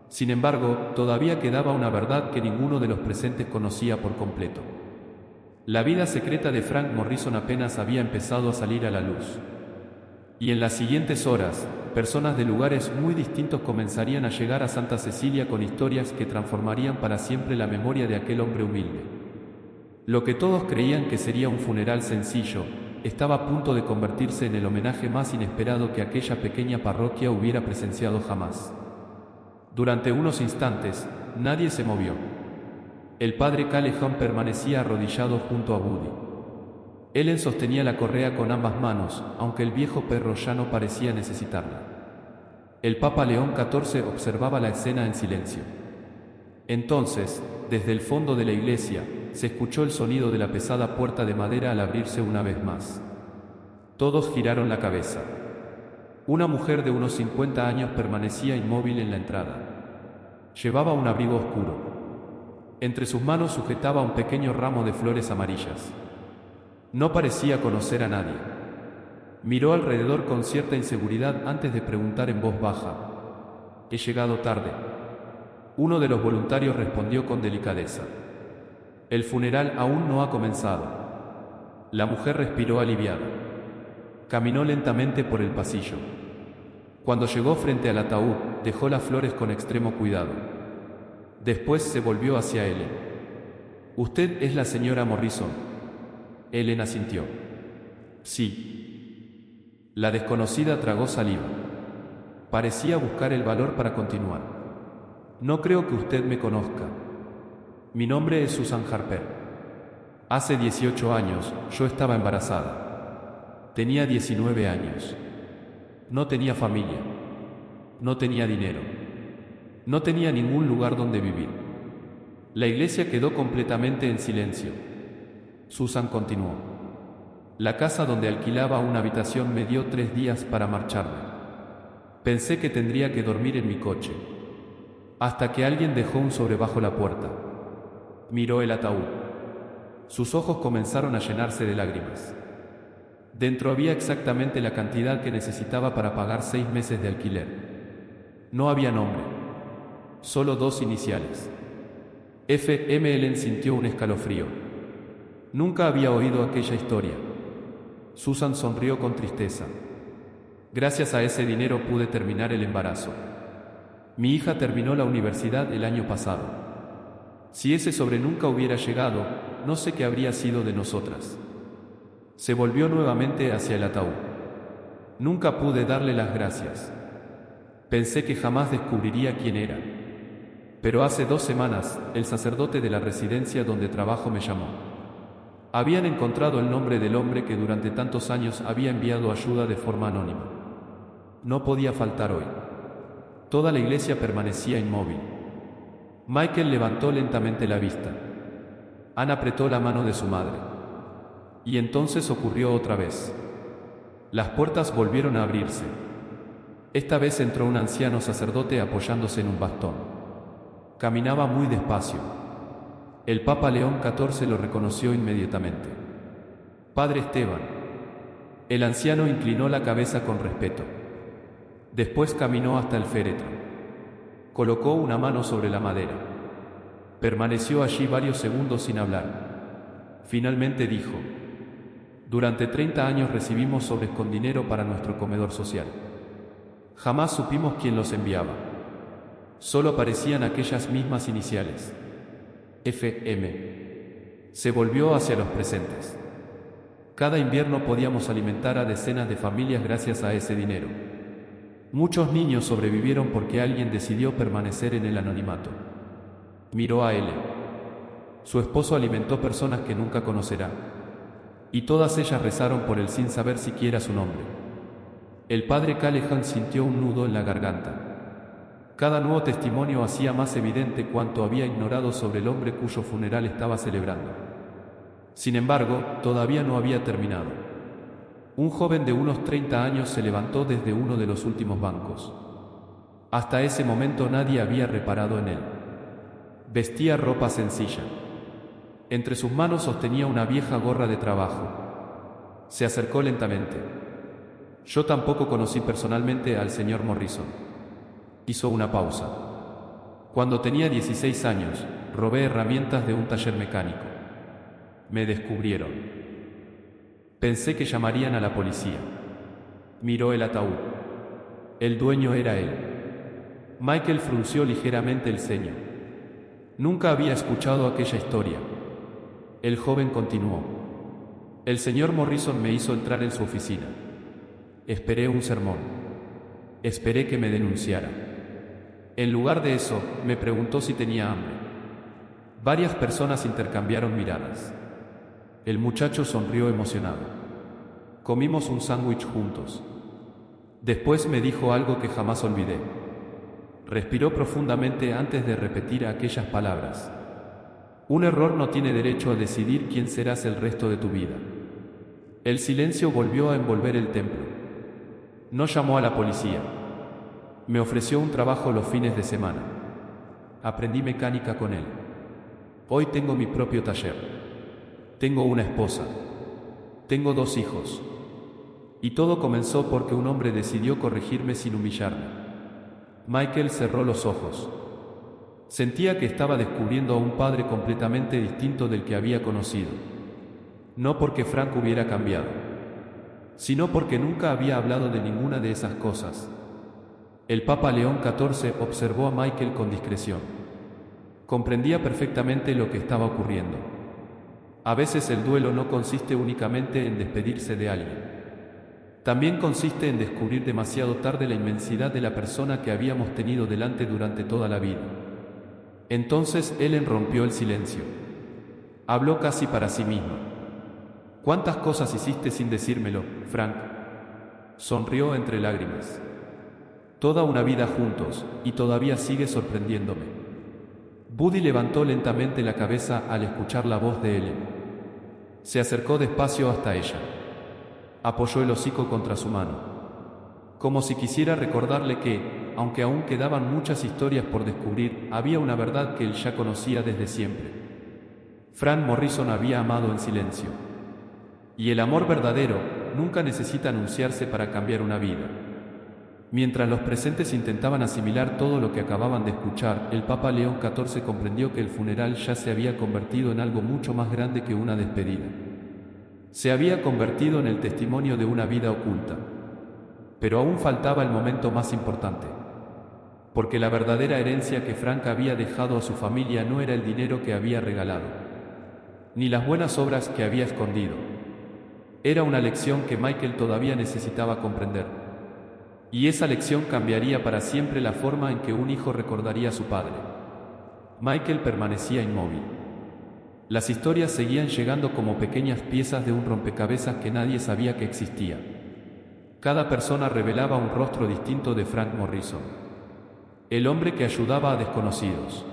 Sin embargo, todavía quedaba una verdad que ninguno de los presentes conocía por completo. La vida secreta de Frank Morrison apenas había empezado a salir a la luz. Y en las siguientes horas, personas de lugares muy distintos comenzarían a llegar a Santa Cecilia con historias que transformarían para siempre la memoria de aquel hombre humilde. Lo que todos creían que sería un funeral sencillo, estaba a punto de convertirse en el homenaje más inesperado que aquella pequeña parroquia hubiera presenciado jamás. Durante unos instantes, nadie se movió. El padre Callejon permanecía arrodillado junto a Woody. Ellen sostenía la correa con ambas manos, aunque el viejo perro ya no parecía necesitarla. El Papa León XIV observaba la escena en silencio. Entonces, desde el fondo de la iglesia, se escuchó el sonido de la pesada puerta de madera al abrirse una vez más. Todos giraron la cabeza. Una mujer de unos 50 años permanecía inmóvil en la entrada. Llevaba un abrigo oscuro. Entre sus manos sujetaba un pequeño ramo de flores amarillas. No parecía conocer a nadie. Miró alrededor con cierta inseguridad antes de preguntar en voz baja: «¿He llegado tarde?». Uno de los voluntarios respondió con delicadeza: «El funeral aún no ha comenzado». La mujer respiró aliviada. Caminó lentamente por el pasillo. Cuando llegó frente al ataúd, dejó las flores con extremo cuidado. Después se volvió hacia Ellen. «¿Usted es la señora Morrison?». Ellen asintió. «Sí». La desconocida tragó saliva. Parecía buscar el valor para continuar. «No creo que usted me conozca. Mi nombre es Susan Harper. Hace 18 años, yo estaba embarazada. Tenía 19 años. No tenía familia. No tenía dinero. No tenía ningún lugar donde vivir». La iglesia quedó completamente en silencio. Susan continuó: «La casa donde alquilaba una habitación me dio 3 días para marcharme. Pensé que tendría que dormir en mi coche. Hasta que alguien dejó un sobre bajo la puerta». Miró el ataúd. Sus ojos comenzaron a llenarse de lágrimas. Dentro había exactamente la cantidad que necesitaba para pagar 6 meses de alquiler. No había nombre. Solo 2 iniciales. F.M. Ellen sintió un escalofrío. Nunca había oído aquella historia. Susan sonrió con tristeza. «Gracias a ese dinero pude terminar el embarazo. Mi hija terminó la universidad el año pasado. Si ese sobre nunca hubiera llegado, no sé qué habría sido de nosotras». Se volvió nuevamente hacia el ataúd. «Nunca pude darle las gracias. Pensé que jamás descubriría quién era. Pero hace 2 semanas, el sacerdote de la residencia donde trabajo me llamó. Habían encontrado el nombre del hombre que durante tantos años había enviado ayuda de forma anónima. No podía faltar hoy». Toda la iglesia permanecía inmóvil. Michael levantó lentamente la vista. Anne apretó la mano de su madre. Y entonces ocurrió otra vez. Las puertas volvieron a abrirse. Esta vez entró un anciano sacerdote apoyándose en un bastón. Caminaba muy despacio. El Papa León XIV lo reconoció inmediatamente. «Padre Esteban». El anciano inclinó la cabeza con respeto. Después caminó hasta el féretro. Colocó una mano sobre la madera. Permaneció allí varios segundos sin hablar. Finalmente dijo: «Durante 30 años recibimos sobres con dinero para nuestro comedor social. Jamás supimos quién los enviaba. Solo aparecían aquellas mismas iniciales. F.M. Se volvió hacia los presentes. Cada invierno podíamos alimentar a decenas de familias gracias a ese dinero. Muchos niños sobrevivieron porque alguien decidió permanecer en el anonimato». Miró a Ellen. «Su esposo alimentó personas que nunca conocerá. Y todas ellas rezaron por él sin saber siquiera su nombre». El padre Callejon sintió un nudo en la garganta. Cada nuevo testimonio hacía más evidente cuánto había ignorado sobre el hombre cuyo funeral estaba celebrando. Sin embargo, todavía no había terminado. Un joven de unos 30 años se levantó desde uno de los últimos bancos. Hasta ese momento nadie había reparado en él. Vestía ropa sencilla. Entre sus manos sostenía una vieja gorra de trabajo. Se acercó lentamente. «Yo tampoco conocí personalmente al señor Morrison». Hizo una pausa. «Cuando tenía 16 años, robé herramientas de un taller mecánico. Me descubrieron. Pensé que llamarían a la policía». Miró el ataúd. El dueño era él. Michael frunció ligeramente el ceño. Nunca había escuchado aquella historia. El joven continuó. El señor Morrison me hizo entrar en su oficina. Esperé un sermón. Esperé que me denunciara. En lugar de eso, me preguntó si tenía hambre. Varias personas intercambiaron miradas. El muchacho sonrió emocionado. Comimos un sándwich juntos. Después me dijo algo que jamás olvidé. Respiró profundamente antes de repetir aquellas palabras. Un error no tiene derecho a decidir quién serás el resto de tu vida. El silencio volvió a envolver el templo. No llamó a la policía. Me ofreció un trabajo los fines de semana. Aprendí mecánica con él. Hoy tengo mi propio taller. Tengo una esposa. Tengo 2 hijos. Y todo comenzó porque un hombre decidió corregirme sin humillarme. Michael cerró los ojos. Sentía que estaba descubriendo a un padre completamente distinto del que había conocido. No porque Frank hubiera cambiado, sino porque nunca había hablado de ninguna de esas cosas. El Papa León XIV observó a Michael con discreción. Comprendía perfectamente lo que estaba ocurriendo. A veces el duelo no consiste únicamente en despedirse de alguien. También consiste en descubrir demasiado tarde la inmensidad de la persona que habíamos tenido delante durante toda la vida. Entonces Ellen rompió el silencio. Habló casi para sí misma. ¿Cuántas cosas hiciste sin decírmelo, Frank? Sonrió entre lágrimas. Toda una vida juntos, y todavía sigue sorprendiéndome. Buddy levantó lentamente la cabeza al escuchar la voz de Ellen. Se acercó despacio hasta ella. Apoyó el hocico contra su mano, como si quisiera recordarle que, aunque aún quedaban muchas historias por descubrir, había una verdad que él ya conocía desde siempre. Frank Morrison había amado en silencio. Y el amor verdadero nunca necesita anunciarse para cambiar una vida. Mientras los presentes intentaban asimilar todo lo que acababan de escuchar, el Papa León XIV comprendió que el funeral ya se había convertido en algo mucho más grande que una despedida. Se había convertido en el testimonio de una vida oculta. Pero aún faltaba el momento más importante. Porque la verdadera herencia que Frank había dejado a su familia no era el dinero que había regalado, ni las buenas obras que había escondido. Era una lección que Michael todavía necesitaba comprender. Y esa lección cambiaría para siempre la forma en que un hijo recordaría a su padre. Michael permanecía inmóvil. Las historias seguían llegando como pequeñas piezas de un rompecabezas que nadie sabía que existía. Cada persona revelaba un rostro distinto de Frank Morrison. El hombre que ayudaba a desconocidos.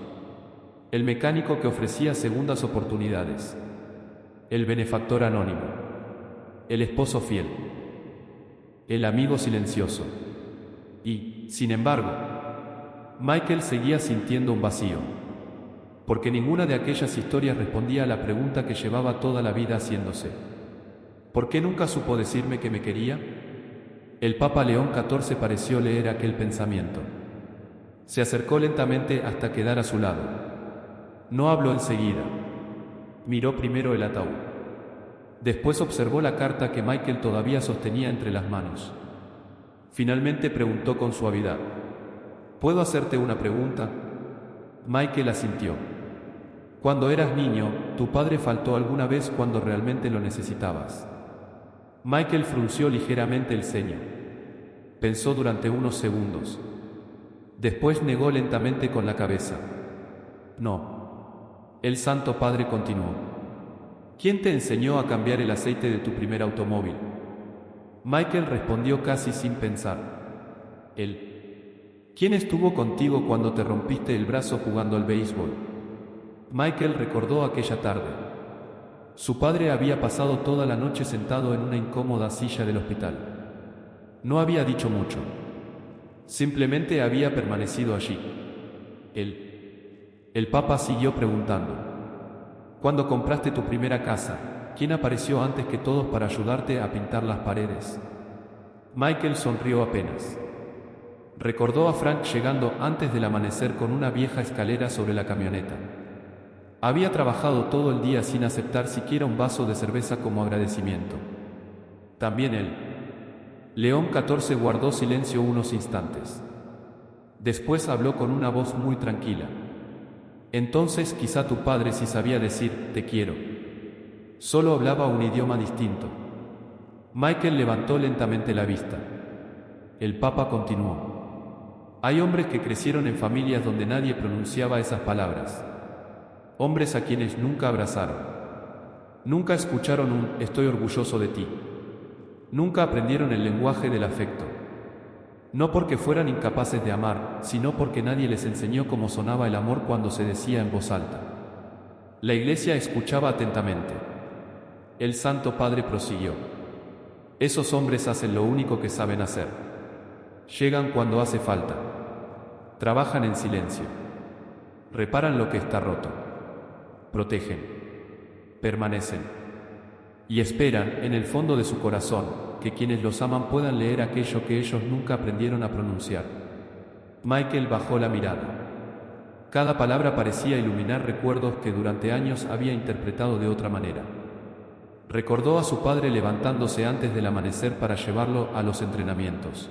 El mecánico que ofrecía segundas oportunidades. El benefactor anónimo. El esposo fiel. El amigo silencioso. Y, sin embargo, Michael seguía sintiendo un vacío. Porque ninguna de aquellas historias respondía a la pregunta que llevaba toda la vida haciéndose. ¿Por qué nunca supo decirme que me quería? El Papa León XIV pareció leer aquel pensamiento. Se acercó lentamente hasta quedar a su lado. No habló enseguida. Miró primero el ataúd. Después observó la carta que Michael todavía sostenía entre las manos. Finalmente preguntó con suavidad: ¿Puedo hacerte una pregunta? Michael asintió. Cuando eras niño, ¿tu padre faltó alguna vez cuando realmente lo necesitabas? Michael frunció ligeramente el ceño. Pensó durante unos segundos. Después negó lentamente con la cabeza. No. El Santo Padre continuó. ¿Quién te enseñó a cambiar el aceite de tu primer automóvil? Michael respondió casi sin pensar. Él. ¿Quién estuvo contigo cuando te rompiste el brazo jugando al béisbol? Michael recordó aquella tarde. Su padre había pasado toda la noche sentado en una incómoda silla del hospital. No había dicho mucho. Simplemente había permanecido allí. El Papa siguió preguntando. Cuando compraste tu primera casa, ¿quién apareció antes que todos para ayudarte a pintar las paredes? Michael sonrió apenas. Recordó a Frank llegando antes del amanecer con una vieja escalera sobre la camioneta. Había trabajado todo el día sin aceptar siquiera un vaso de cerveza como agradecimiento. También él. León XIV guardó silencio unos instantes. Después habló con una voz muy tranquila. Entonces quizá tu padre sí sabía decir, te quiero. Solo hablaba un idioma distinto. Michael levantó lentamente la vista. El Papa continuó. Hay hombres que crecieron en familias donde nadie pronunciaba esas palabras. Hombres a quienes nunca abrazaron. Nunca escucharon un estoy orgulloso de ti. Nunca aprendieron el lenguaje del afecto. No porque fueran incapaces de amar, sino porque nadie les enseñó cómo sonaba el amor cuando se decía en voz alta. La iglesia escuchaba atentamente. El Santo Padre prosiguió. Esos hombres hacen lo único que saben hacer. Llegan cuando hace falta. Trabajan en silencio. Reparan lo que está roto. Protegen. Permanecen. Y esperan, en el fondo de su corazón, que quienes los aman puedan leer aquello que ellos nunca aprendieron a pronunciar. Michael bajó la mirada. Cada palabra parecía iluminar recuerdos que durante años había interpretado de otra manera. Recordó a su padre levantándose antes del amanecer para llevarlo a los entrenamientos.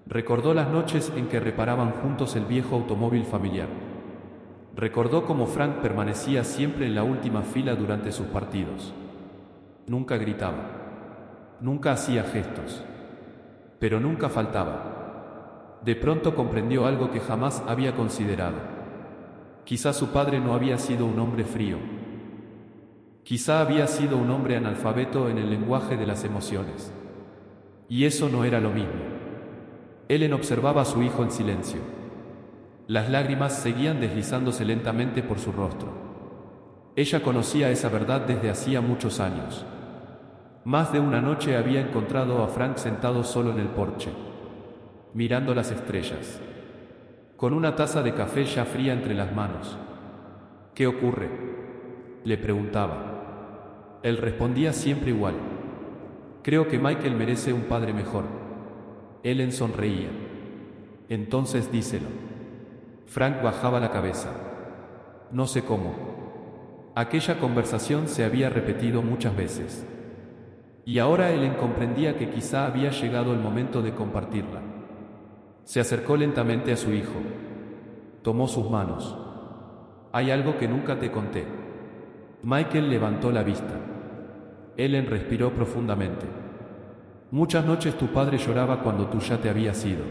Recordó las noches en que reparaban juntos el viejo automóvil familiar. Recordó cómo Frank permanecía siempre en la última fila durante sus partidos. Nunca gritaba. Nunca hacía gestos. Pero nunca faltaba. De pronto comprendió algo que jamás había considerado. Quizá su padre no había sido un hombre frío. Quizá había sido un hombre analfabeto en el lenguaje de las emociones. Y eso no era lo mismo. Ellen observaba a su hijo en silencio. Las lágrimas seguían deslizándose lentamente por su rostro. Ella conocía esa verdad desde hacía muchos años. Más de una noche había encontrado a Frank sentado solo en el porche, mirando las estrellas, con una taza de café ya fría entre las manos. ¿Qué ocurre?, le preguntaba. Él respondía siempre igual. Creo que Michael merece un padre mejor. Ellen sonreía. Entonces díselo. Frank bajaba la cabeza. No sé cómo. Aquella conversación se había repetido muchas veces. Y ahora Ellen comprendía que quizá había llegado el momento de compartirla. Se acercó lentamente a su hijo. Tomó sus manos. Hay algo que nunca te conté. Michael levantó la vista. Ellen respiró profundamente. Muchas noches tu padre lloraba cuando tú ya te habías ido.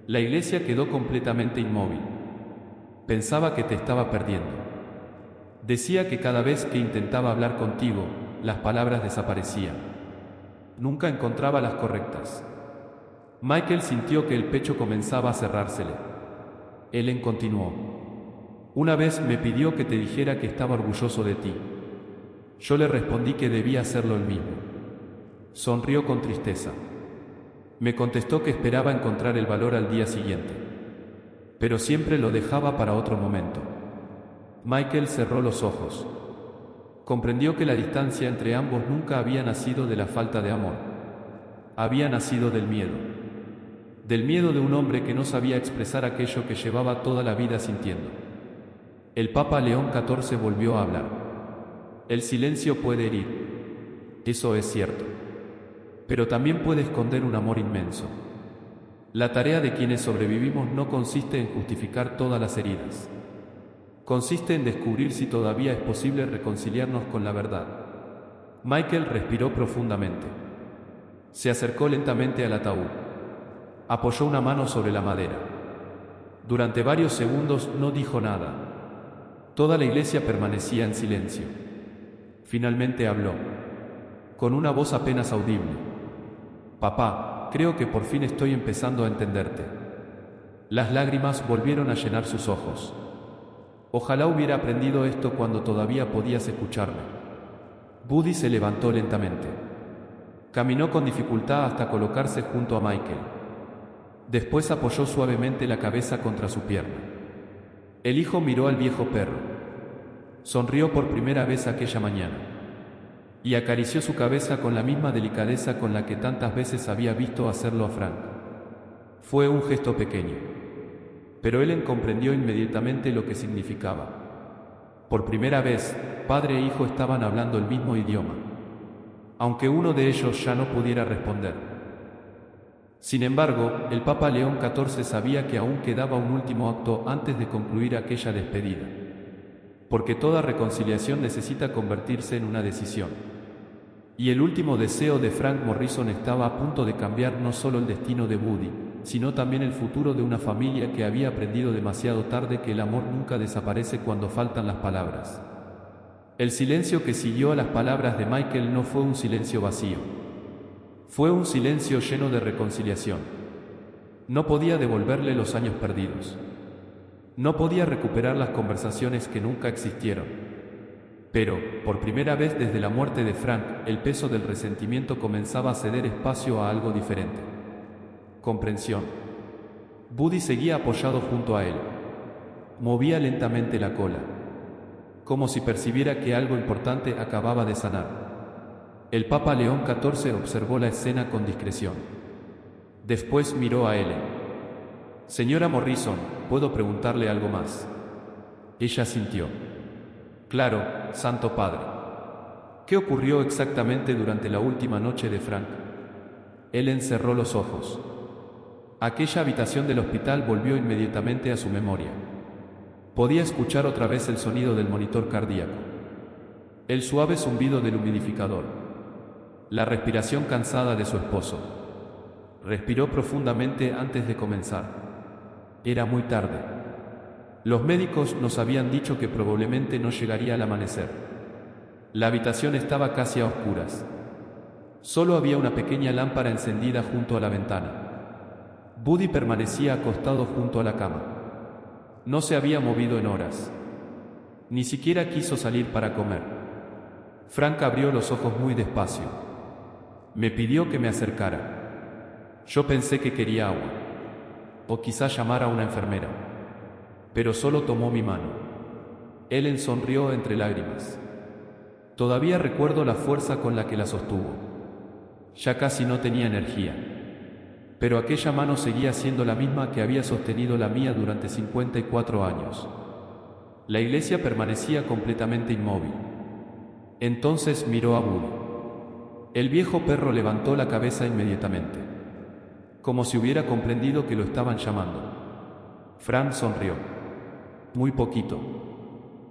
La iglesia quedó completamente inmóvil. Pensaba que te estaba perdiendo. Decía que cada vez que intentaba hablar contigo, las palabras desaparecían. Nunca encontraba las correctas. Michael sintió que el pecho comenzaba a cerrársele. Ellen continuó. Una vez me pidió que te dijera que estaba orgulloso de ti. Yo le respondí que debía hacerlo él mismo. Sonrió con tristeza. Me contestó que esperaba encontrar el valor al día siguiente, pero siempre lo dejaba para otro momento. Michael cerró los ojos. Comprendió que la distancia entre ambos nunca había nacido de la falta de amor. Había nacido del miedo. Del miedo de un hombre que no sabía expresar aquello que llevaba toda la vida sintiendo. El Papa León XIV volvió a hablar. El silencio puede herir. Eso es cierto. Pero también puede esconder un amor inmenso. La tarea de quienes sobrevivimos no consiste en justificar todas las heridas. Consiste en descubrir si todavía es posible reconciliarnos con la verdad. Michael respiró profundamente. Se acercó lentamente al ataúd. Apoyó una mano sobre la madera. Durante varios segundos no dijo nada. Toda la iglesia permanecía en silencio. Finalmente habló, con una voz apenas audible. Papá, creo que por fin estoy empezando a entenderte. Las lágrimas volvieron a llenar sus ojos. Ojalá hubiera aprendido esto cuando todavía podías escucharme. Buddy se levantó lentamente. Caminó con dificultad hasta colocarse junto a Michael. Después apoyó suavemente la cabeza contra su pierna. El hijo miró al viejo perro. Sonrió por primera vez aquella mañana. Y acarició su cabeza con la misma delicadeza con la que tantas veces había visto hacerlo a Frank. Fue un gesto pequeño. Pero Ellen comprendió inmediatamente lo que significaba. Por primera vez, padre e hijo estaban hablando el mismo idioma. Aunque uno de ellos ya no pudiera responder. Sin embargo, el Papa León XIV sabía que aún quedaba un último acto antes de concluir aquella despedida. Porque toda reconciliación necesita convertirse en una decisión. Y el último deseo de Frank Morrison estaba a punto de cambiar no solo el destino de Buddy, sino también el futuro de una familia que había aprendido demasiado tarde que el amor nunca desaparece cuando faltan las palabras. El silencio que siguió a las palabras de Michael no fue un silencio vacío. Fue un silencio lleno de reconciliación. No podía devolverle los años perdidos. No podía recuperar las conversaciones que nunca existieron. Pero, por primera vez desde la muerte de Frank, el peso del resentimiento comenzaba a ceder espacio a algo diferente. Comprensión. Buddy seguía apoyado junto a él. Movía lentamente la cola, como si percibiera que algo importante acababa de sanar. El Papa León XIV observó la escena con discreción. Después miró a Ellen. Señora Morrison, ¿puedo preguntarle algo más? Ella sintió. Claro, Santo Padre. ¿Qué ocurrió exactamente durante la última noche de Frank? Ellen cerró los ojos. Aquella habitación del hospital volvió inmediatamente a su memoria. Podía escuchar otra vez el sonido del monitor cardíaco, el suave zumbido del humidificador, la respiración cansada de su esposo. Respiró profundamente antes de comenzar. Era muy tarde. Los médicos nos habían dicho que probablemente no llegaría al amanecer. La habitación estaba casi a oscuras. Solo había una pequeña lámpara encendida junto a la ventana. Buddy permanecía acostado junto a la cama. No se había movido en horas. Ni siquiera quiso salir para comer. Frank abrió los ojos muy despacio. Me pidió que me acercara. Yo pensé que quería agua. O quizá llamar a una enfermera. Pero solo tomó mi mano. Ellen sonrió entre lágrimas. Todavía recuerdo la fuerza con la que la sostuvo. Ya casi no tenía energía. Pero aquella mano seguía siendo la misma que había sostenido la mía durante 54 años. La iglesia permanecía completamente inmóvil. Entonces miró a Buddy. El viejo perro levantó la cabeza inmediatamente, como si hubiera comprendido que lo estaban llamando. Frank sonrió. Muy poquito.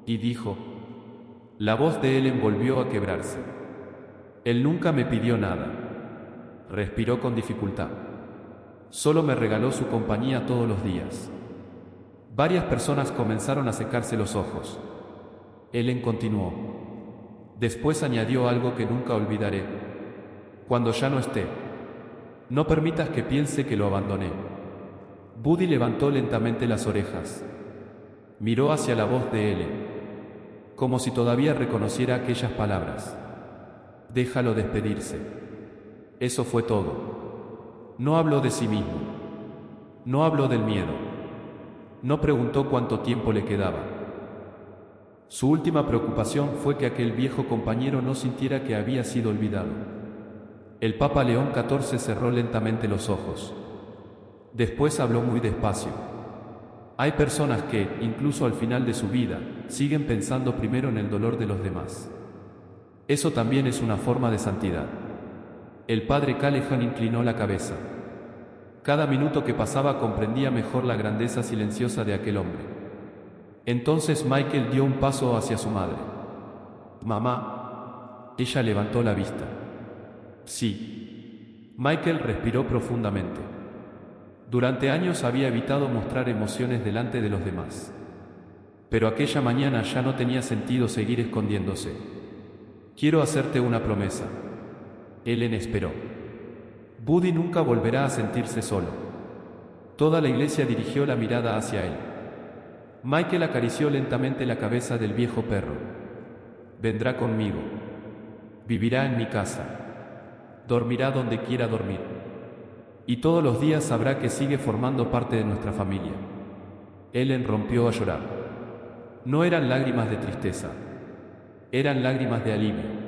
Y dijo. La voz de Ellen volvió a quebrarse. Él nunca me pidió nada. Respiró con dificultad. Solo me regaló su compañía todos los días. Varias personas comenzaron a secarse los ojos. Ellen continuó. Después añadió algo que nunca olvidaré. Cuando ya no esté, no permitas que piense que lo abandoné. Buddy levantó lentamente las orejas. Miró hacia la voz de Ellen, como si todavía reconociera aquellas palabras. Déjalo despedirse. Eso fue todo. No habló de sí mismo. No habló del miedo. No preguntó cuánto tiempo le quedaba. Su última preocupación fue que aquel viejo compañero no sintiera que había sido olvidado. El Papa León XIV cerró lentamente los ojos. Después habló muy despacio. Hay personas que, incluso al final de su vida, siguen pensando primero en el dolor de los demás. Eso también es una forma de santidad. El padre Callahan inclinó la cabeza. Cada minuto que pasaba comprendía mejor la grandeza silenciosa de aquel hombre. Entonces Michael dio un paso hacia su madre. Mamá. Ella levantó la vista. Sí. Michael respiró profundamente. Durante años había evitado mostrar emociones delante de los demás. Pero aquella mañana ya no tenía sentido seguir escondiéndose. Quiero hacerte una promesa. Ellen esperó. Buddy nunca volverá a sentirse solo. Toda la iglesia dirigió la mirada hacia él. Michael acarició lentamente la cabeza del viejo perro. Vendrá conmigo. Vivirá en mi casa. Dormirá donde quiera dormir. Y todos los días sabrá que sigue formando parte de nuestra familia. Ellen rompió a llorar. No eran lágrimas de tristeza. Eran lágrimas de alivio.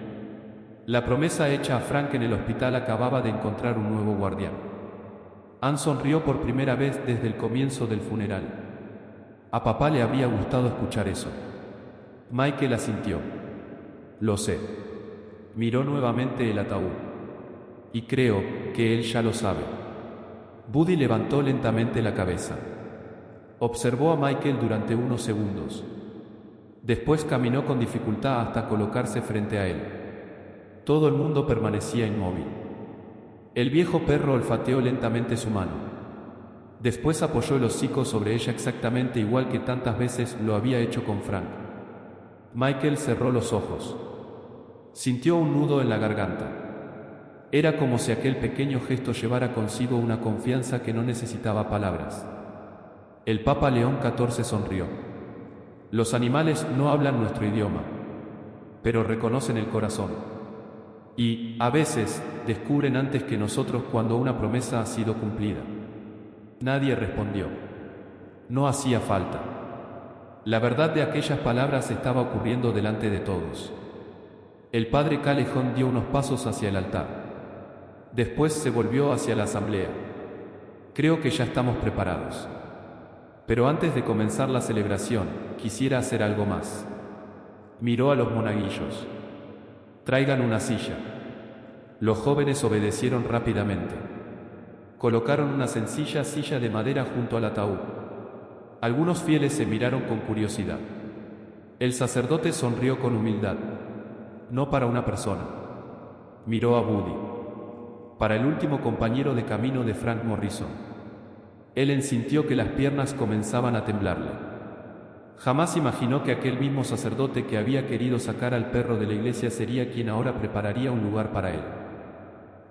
La promesa hecha a Frank en el hospital acababa de encontrar un nuevo guardián. Ann sonrió por primera vez desde el comienzo del funeral. A papá le habría gustado escuchar eso. Michael asintió. Lo sé. Miró nuevamente el ataúd. Y creo que él ya lo sabe. Buddy levantó lentamente la cabeza. Observó a Michael durante unos segundos. Después caminó con dificultad hasta colocarse frente a él. Todo el mundo permanecía inmóvil. El viejo perro olfateó lentamente su mano. Después apoyó el hocico sobre ella exactamente igual que tantas veces lo había hecho con Frank. Michael cerró los ojos. Sintió un nudo en la garganta. Era como si aquel pequeño gesto llevara consigo una confianza que no necesitaba palabras. El Papa León XIV sonrió. Los animales no hablan nuestro idioma, pero reconocen el corazón. Y, a veces, descubren antes que nosotros cuando una promesa ha sido cumplida. Nadie respondió. No hacía falta. La verdad de aquellas palabras estaba ocurriendo delante de todos. El padre Callejon dio unos pasos hacia el altar. Después se volvió hacia la asamblea. Creo que ya estamos preparados. Pero antes de comenzar la celebración, quisiera hacer algo más. Miró a los monaguillos. Traigan una silla. Los jóvenes obedecieron rápidamente. Colocaron una sencilla silla de madera junto al ataúd. Algunos fieles se miraron con curiosidad. El sacerdote sonrió con humildad. No para una persona. Miró a Buddy. Para el último compañero de camino de Frank Morrison. Él sintió que las piernas comenzaban a temblarle. Jamás imaginó que aquel mismo sacerdote que había querido sacar al perro de la iglesia sería quien ahora prepararía un lugar para él.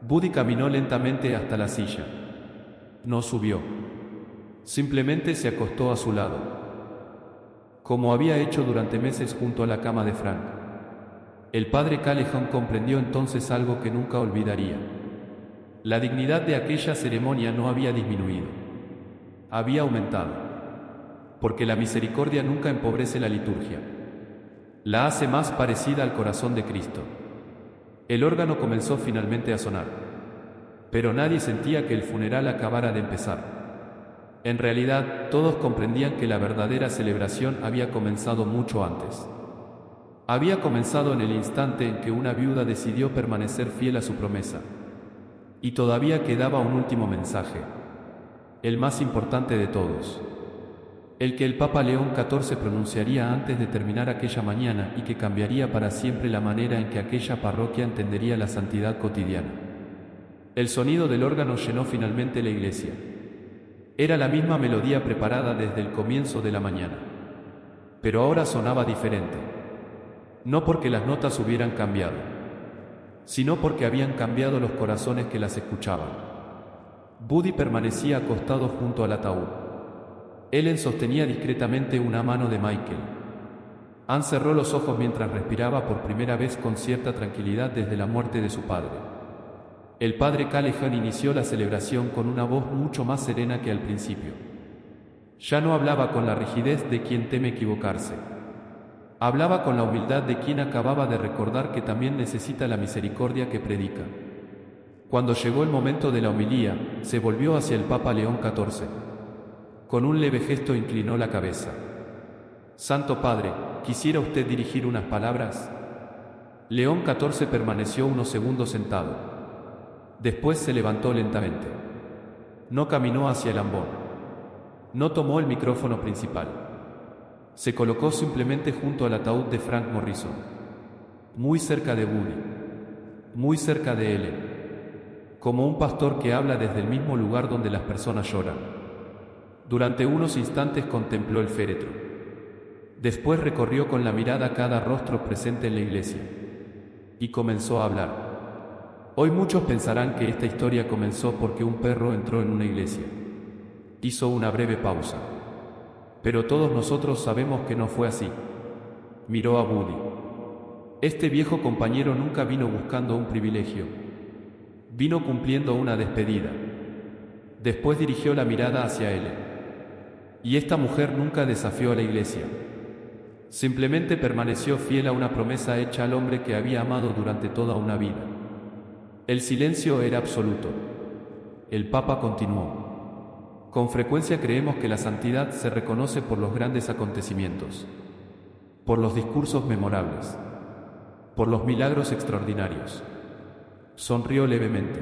Buddy caminó lentamente hasta la silla. No subió. Simplemente se acostó a su lado, como había hecho durante meses junto a la cama de Frank. El padre Callejon comprendió entonces algo que nunca olvidaría. La dignidad de aquella ceremonia no había disminuido. Había aumentado. Porque la misericordia nunca empobrece la liturgia. La hace más parecida al corazón de Cristo. El órgano comenzó finalmente a sonar. Pero nadie sentía que el funeral acabara de empezar. En realidad, todos comprendían que la verdadera celebración había comenzado mucho antes. Había comenzado en el instante en que una viuda decidió permanecer fiel a su promesa. Y todavía quedaba un último mensaje. El más importante de todos. El que el Papa León XIV pronunciaría antes de terminar aquella mañana y que cambiaría para siempre la manera en que aquella parroquia entendería la santidad cotidiana. El sonido del órgano llenó finalmente la iglesia. Era la misma melodía preparada desde el comienzo de la mañana. Pero ahora sonaba diferente. No porque las notas hubieran cambiado, sino porque habían cambiado los corazones que las escuchaban. Buddy permanecía acostado junto al ataúd. Ellen sostenía discretamente una mano de Michael. Anne cerró los ojos mientras respiraba por primera vez con cierta tranquilidad desde la muerte de su padre. El padre Callejon inició la celebración con una voz mucho más serena que al principio. Ya no hablaba con la rigidez de quien teme equivocarse. Hablaba con la humildad de quien acababa de recordar que también necesita la misericordia que predica. Cuando llegó el momento de la homilía, se volvió hacia el Papa León XIV. Con un leve gesto inclinó la cabeza. Santo Padre, ¿quisiera usted dirigir unas palabras? León XIV permaneció unos segundos sentado. Después se levantó lentamente. No caminó hacia el ambón. No tomó el micrófono principal. Se colocó simplemente junto al ataúd de Frank Morrison. Muy cerca de Buddy. Muy cerca de Ellen. Como un pastor que habla desde el mismo lugar donde las personas lloran. Durante unos instantes contempló el féretro. Después recorrió con la mirada cada rostro presente en la iglesia. Y comenzó a hablar. Hoy muchos pensarán que esta historia comenzó porque un perro entró en una iglesia. Hizo una breve pausa. Pero todos nosotros sabemos que no fue así. Miró a Buddy. Este viejo compañero nunca vino buscando un privilegio. Vino cumpliendo una despedida. Después dirigió la mirada hacia él. Y esta mujer nunca desafió a la iglesia. Simplemente permaneció fiel a una promesa hecha al hombre que había amado durante toda una vida. El silencio era absoluto. El Papa continuó. Con frecuencia creemos que la santidad se reconoce por los grandes acontecimientos, por los discursos memorables, por los milagros extraordinarios. Sonrió levemente.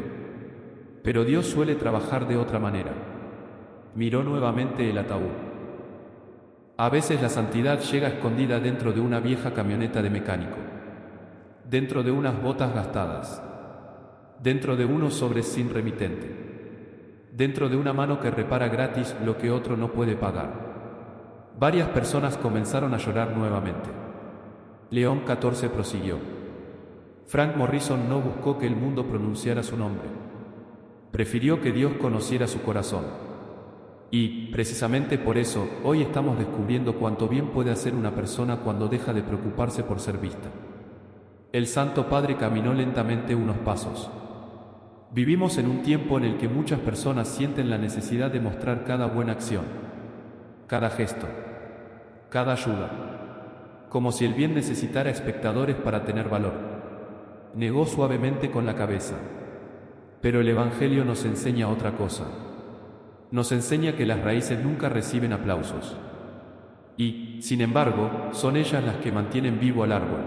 Pero Dios suele trabajar de otra manera. Miró nuevamente el ataúd. A veces la santidad llega escondida dentro de una vieja camioneta de mecánico, dentro de unas botas gastadas, dentro de unos sobres sin remitente, dentro de una mano que repara gratis lo que otro no puede pagar. Varias personas comenzaron a llorar nuevamente. León XIV prosiguió. Frank Morrison no buscó que el mundo pronunciara su nombre. Prefirió que Dios conociera su corazón. Y, precisamente por eso, hoy estamos descubriendo cuánto bien puede hacer una persona cuando deja de preocuparse por ser vista. El Santo Padre caminó lentamente unos pasos. Vivimos en un tiempo en el que muchas personas sienten la necesidad de mostrar cada buena acción, cada gesto, cada ayuda, como si el bien necesitara espectadores para tener valor. Negó suavemente con la cabeza. Pero el Evangelio nos enseña otra cosa. Nos enseña que las raíces nunca reciben aplausos. Y, sin embargo, son ellas las que mantienen vivo al árbol.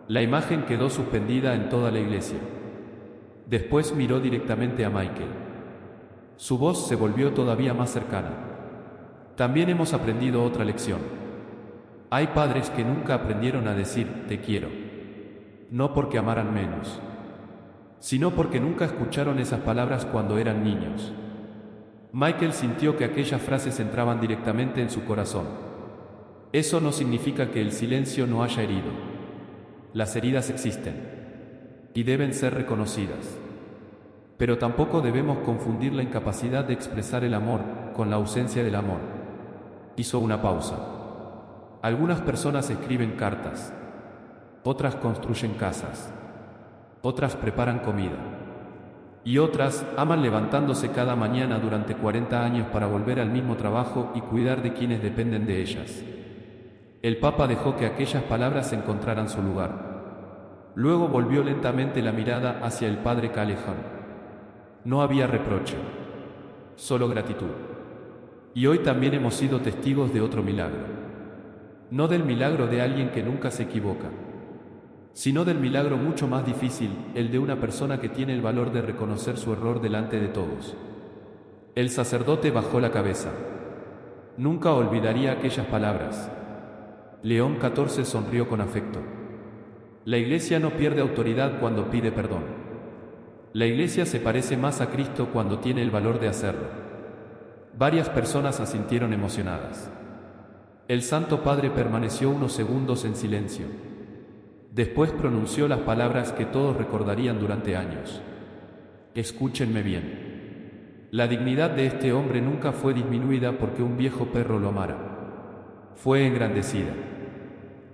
La imagen quedó suspendida en toda la iglesia. Después miró directamente a Michael. Su voz se volvió todavía más cercana. También hemos aprendido otra lección. Hay padres que nunca aprendieron a decir te quiero. No porque amaran menos, sino porque nunca escucharon esas palabras cuando eran niños. Michael sintió que aquellas frases entraban directamente en su corazón. Eso no significa que el silencio no haya herido. Las heridas existen y deben ser reconocidas. Pero tampoco debemos confundir la incapacidad de expresar el amor con la ausencia del amor. Hizo una pausa. Algunas personas escriben cartas, otras construyen casas, otras preparan comida. Y otras aman levantándose cada mañana durante 40 años para volver al mismo trabajo y cuidar de quienes dependen de ellas. El Papa dejó que aquellas palabras encontraran su lugar. Luego volvió lentamente la mirada hacia el Padre Callejon. No había reproche, solo gratitud. Y hoy también hemos sido testigos de otro milagro. No del milagro de alguien que nunca se equivoca, sino del milagro mucho más difícil, el de una persona que tiene el valor de reconocer su error delante de todos. El sacerdote bajó la cabeza. Nunca olvidaría aquellas palabras. León XIV sonrió con afecto. La Iglesia no pierde autoridad cuando pide perdón. La Iglesia se parece más a Cristo cuando tiene el valor de hacerlo. Varias personas asintieron emocionadas. El Santo Padre permaneció unos segundos en silencio. Después pronunció las palabras que todos recordarían durante años. Escúchenme bien. La dignidad de este hombre nunca fue disminuida porque un viejo perro lo amara. Fue engrandecida.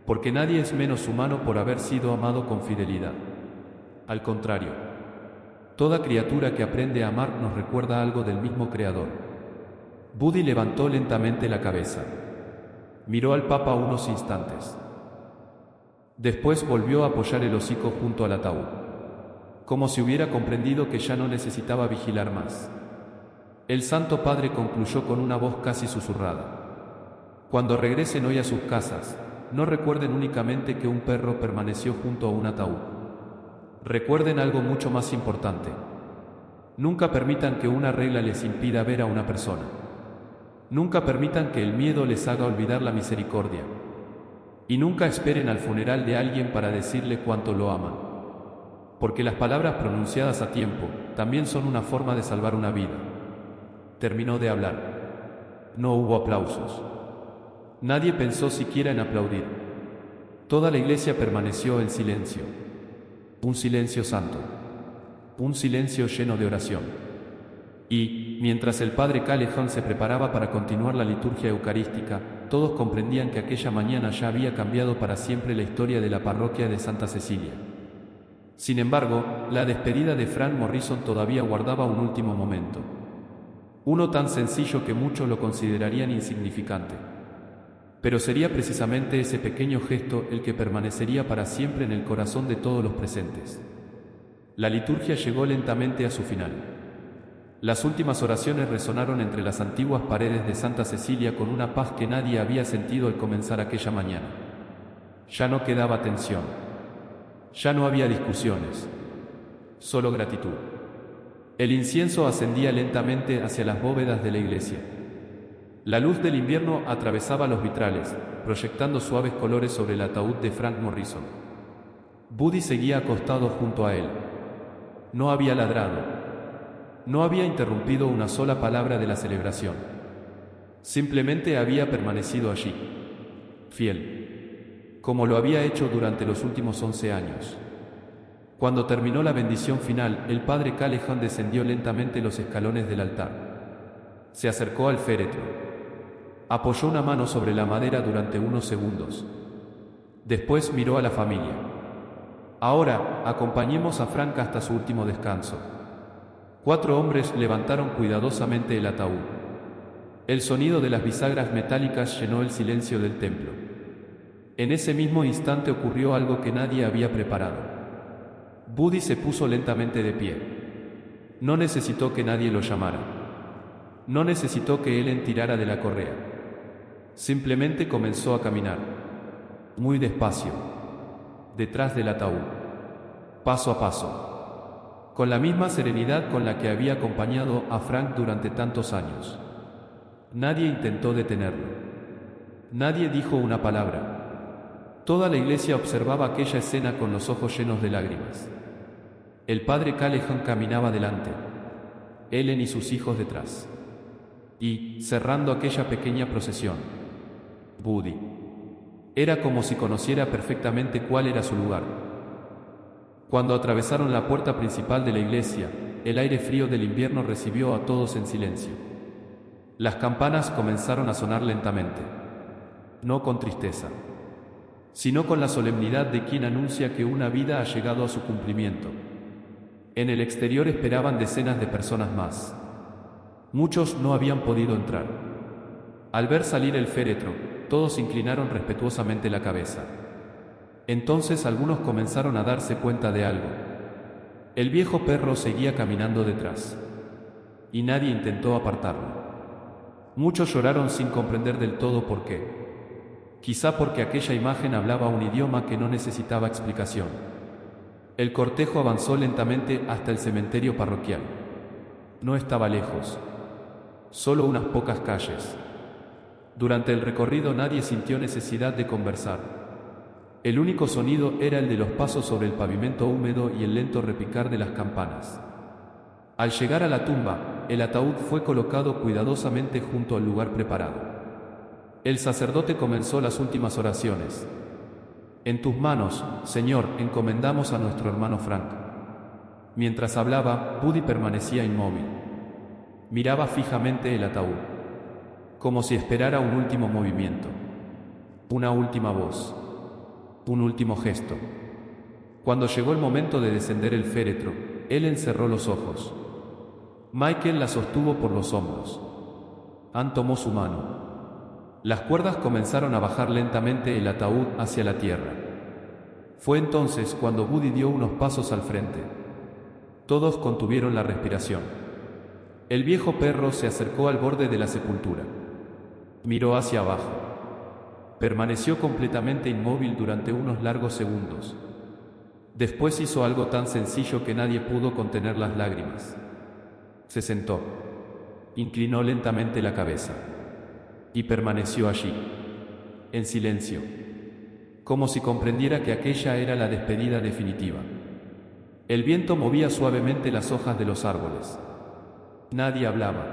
Porque nadie es menos humano por haber sido amado con fidelidad. Al contrario, toda criatura que aprende a amar nos recuerda algo del mismo Creador. Buddy levantó lentamente la cabeza. Miró al Papa unos instantes. Después volvió a apoyar el hocico junto al ataúd, como si hubiera comprendido que ya no necesitaba vigilar más. El Santo Padre concluyó con una voz casi susurrada. Cuando regresen hoy a sus casas, no recuerden únicamente que un perro permaneció junto a un ataúd. Recuerden algo mucho más importante. Nunca permitan que una regla les impida ver a una persona. Nunca permitan que el miedo les haga olvidar la misericordia. Y nunca esperen al funeral de alguien para decirle cuánto lo aman. Porque las palabras pronunciadas a tiempo también son una forma de salvar una vida. Terminó de hablar. No hubo aplausos. Nadie pensó siquiera en aplaudir. Toda la iglesia permaneció en silencio. Un silencio santo. Un silencio lleno de oración. Y, mientras el Padre Callejon se preparaba para continuar la liturgia eucarística, todos comprendían que aquella mañana ya había cambiado para siempre la historia de la parroquia de Santa Cecilia. Sin embargo, la despedida de Frank Morrison todavía guardaba un último momento. Uno tan sencillo que muchos lo considerarían insignificante. Pero sería precisamente ese pequeño gesto el que permanecería para siempre en el corazón de todos los presentes. La liturgia llegó lentamente a su final. Las últimas oraciones resonaron entre las antiguas paredes de Santa Cecilia con una paz que nadie había sentido al comenzar aquella mañana. Ya no quedaba tensión. Ya no había discusiones. Solo gratitud. El incienso ascendía lentamente hacia las bóvedas de la iglesia. La luz del invierno atravesaba los vitrales, proyectando suaves colores sobre el ataúd de Frank Morrison. Buddy seguía acostado junto a él. No había ladrado. No había interrumpido una sola palabra de la celebración. Simplemente había permanecido allí, fiel, como lo había hecho durante los últimos 11 años. Cuando terminó la bendición final, el padre Callahan descendió lentamente los escalones del altar. Se acercó al féretro. Apoyó una mano sobre la madera durante unos segundos. Después miró a la familia. Ahora, acompañemos a Frank hasta su último descanso. 4 hombres levantaron cuidadosamente el ataúd. El sonido de las bisagras metálicas llenó el silencio del templo. En ese mismo instante ocurrió algo que nadie había preparado. Buddy se puso lentamente de pie. No necesitó que nadie lo llamara. No necesitó que Ellen tirara de la correa. Simplemente comenzó a caminar. Muy despacio. Detrás del ataúd. Paso a paso. Con la misma serenidad con la que había acompañado a Frank durante tantos años. Nadie intentó detenerlo. Nadie dijo una palabra. Toda la iglesia observaba aquella escena con los ojos llenos de lágrimas. El padre Callahan caminaba delante, Ellen y sus hijos detrás. Y, cerrando aquella pequeña procesión, Buddy. Era como si conociera perfectamente cuál era su lugar. Cuando atravesaron la puerta principal de la iglesia, el aire frío del invierno recibió a todos en silencio. Las campanas comenzaron a sonar lentamente. No con tristeza, sino con la solemnidad de quien anuncia que una vida ha llegado a su cumplimiento. En el exterior esperaban decenas de personas más. Muchos no habían podido entrar. Al ver salir el féretro, todos inclinaron respetuosamente la cabeza. Entonces algunos comenzaron a darse cuenta de algo. El viejo perro seguía caminando detrás. Y nadie intentó apartarlo. Muchos lloraron sin comprender del todo por qué. Quizá porque aquella imagen hablaba un idioma que no necesitaba explicación. El cortejo avanzó lentamente hasta el cementerio parroquial. No estaba lejos. Solo unas pocas calles. Durante el recorrido nadie sintió necesidad de conversar. El único sonido era el de los pasos sobre el pavimento húmedo y el lento repicar de las campanas. Al llegar a la tumba, el ataúd fue colocado cuidadosamente junto al lugar preparado. El sacerdote comenzó las últimas oraciones. En tus manos, Señor, encomendamos a nuestro hermano Frank. Mientras hablaba, Buddy permanecía inmóvil. Miraba fijamente el ataúd, como si esperara un último movimiento, una última voz, un último gesto. Cuando llegó el momento de descender el féretro, él cerró los ojos. Michael la sostuvo por los hombros. Ann tomó su mano. Las cuerdas comenzaron a bajar lentamente el ataúd hacia la tierra. Fue entonces cuando Buddy dio unos pasos al frente. Todos contuvieron la respiración. El viejo perro se acercó al borde de la sepultura. Miró hacia abajo. Permaneció completamente inmóvil durante unos largos segundos. Después hizo algo tan sencillo que nadie pudo contener las lágrimas. Se sentó. Inclinó lentamente la cabeza. Y permaneció allí, en silencio, como si comprendiera que aquella era la despedida definitiva. El viento movía suavemente las hojas de los árboles. Nadie hablaba.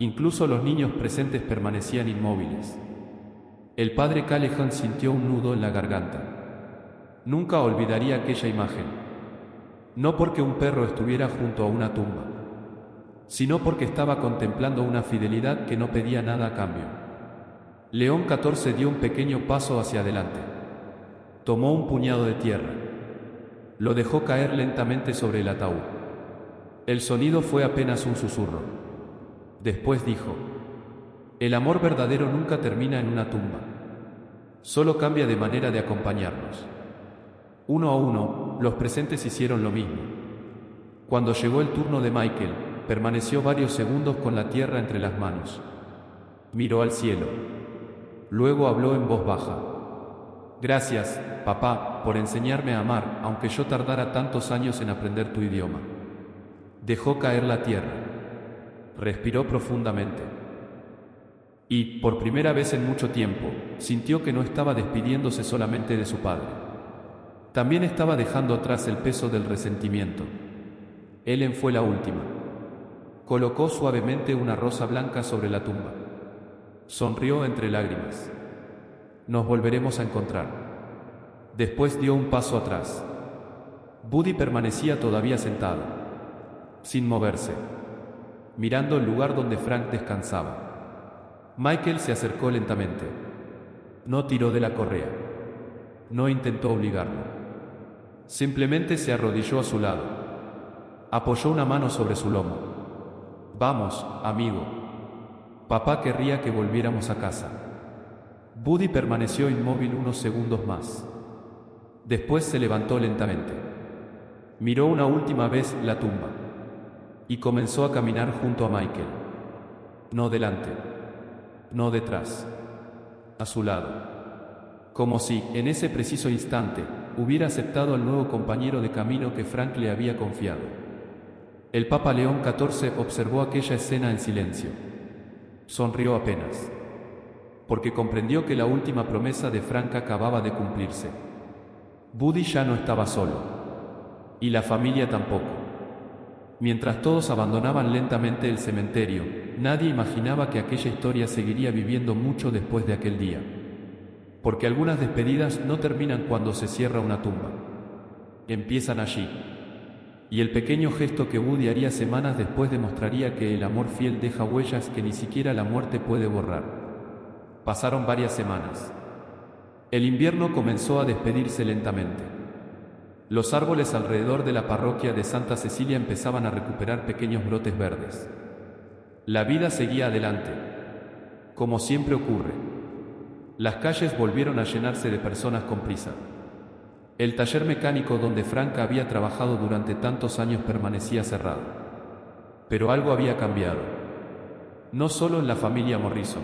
Incluso los niños presentes permanecían inmóviles. El padre Callahan sintió un nudo en la garganta. Nunca olvidaría aquella imagen. No porque un perro estuviera junto a una tumba, sino porque estaba contemplando una fidelidad que no pedía nada a cambio. León XIV dio un pequeño paso hacia adelante. Tomó un puñado de tierra. Lo dejó caer lentamente sobre el ataúd. El sonido fue apenas un susurro. Después dijo: el amor verdadero nunca termina en una tumba. Solo cambia de manera de acompañarnos. Uno a uno, los presentes hicieron lo mismo. Cuando llegó el turno de Michael, permaneció varios segundos con la tierra entre las manos. Miró al cielo. Luego habló en voz baja. Gracias, papá, por enseñarme a amar, aunque yo tardara tantos años en aprender tu idioma. Dejó caer la tierra. Respiró profundamente. Y, por primera vez en mucho tiempo, sintió que no estaba despidiéndose solamente de su padre. También estaba dejando atrás el peso del resentimiento. Ellen fue la última. Colocó suavemente una rosa blanca sobre la tumba. Sonrió entre lágrimas. Nos volveremos a encontrar. Después dio un paso atrás. Buddy permanecía todavía sentado, sin moverse, mirando el lugar donde Frank descansaba. Michael se acercó lentamente. No tiró de la correa. No intentó obligarlo. Simplemente se arrodilló a su lado. Apoyó una mano sobre su lomo. Vamos, amigo. Papá querría que volviéramos a casa. Buddy permaneció inmóvil unos segundos más. Después se levantó lentamente. Miró una última vez la tumba. Y comenzó a caminar junto a Michael. No delante. No detrás. A su lado. Como si, en ese preciso instante, hubiera aceptado al nuevo compañero de camino que Frank le había confiado. El Papa León XIV observó aquella escena en silencio. Sonrió apenas, porque comprendió que la última promesa de Frank acababa de cumplirse. Buddy ya no estaba solo, y la familia tampoco. Mientras todos abandonaban lentamente el cementerio, nadie imaginaba que aquella historia seguiría viviendo mucho después de aquel día. Porque algunas despedidas no terminan cuando se cierra una tumba. Empiezan allí. Y el pequeño gesto que Buddy haría semanas después demostraría que el amor fiel deja huellas que ni siquiera la muerte puede borrar. Pasaron varias semanas. El invierno comenzó a despedirse lentamente. Los árboles alrededor de la parroquia de Santa Cecilia empezaban a recuperar pequeños brotes verdes. La vida seguía adelante, como siempre ocurre. Las calles volvieron a llenarse de personas con prisa. El taller mecánico donde Frank había trabajado durante tantos años permanecía cerrado. Pero algo había cambiado. No solo en la familia Morrison,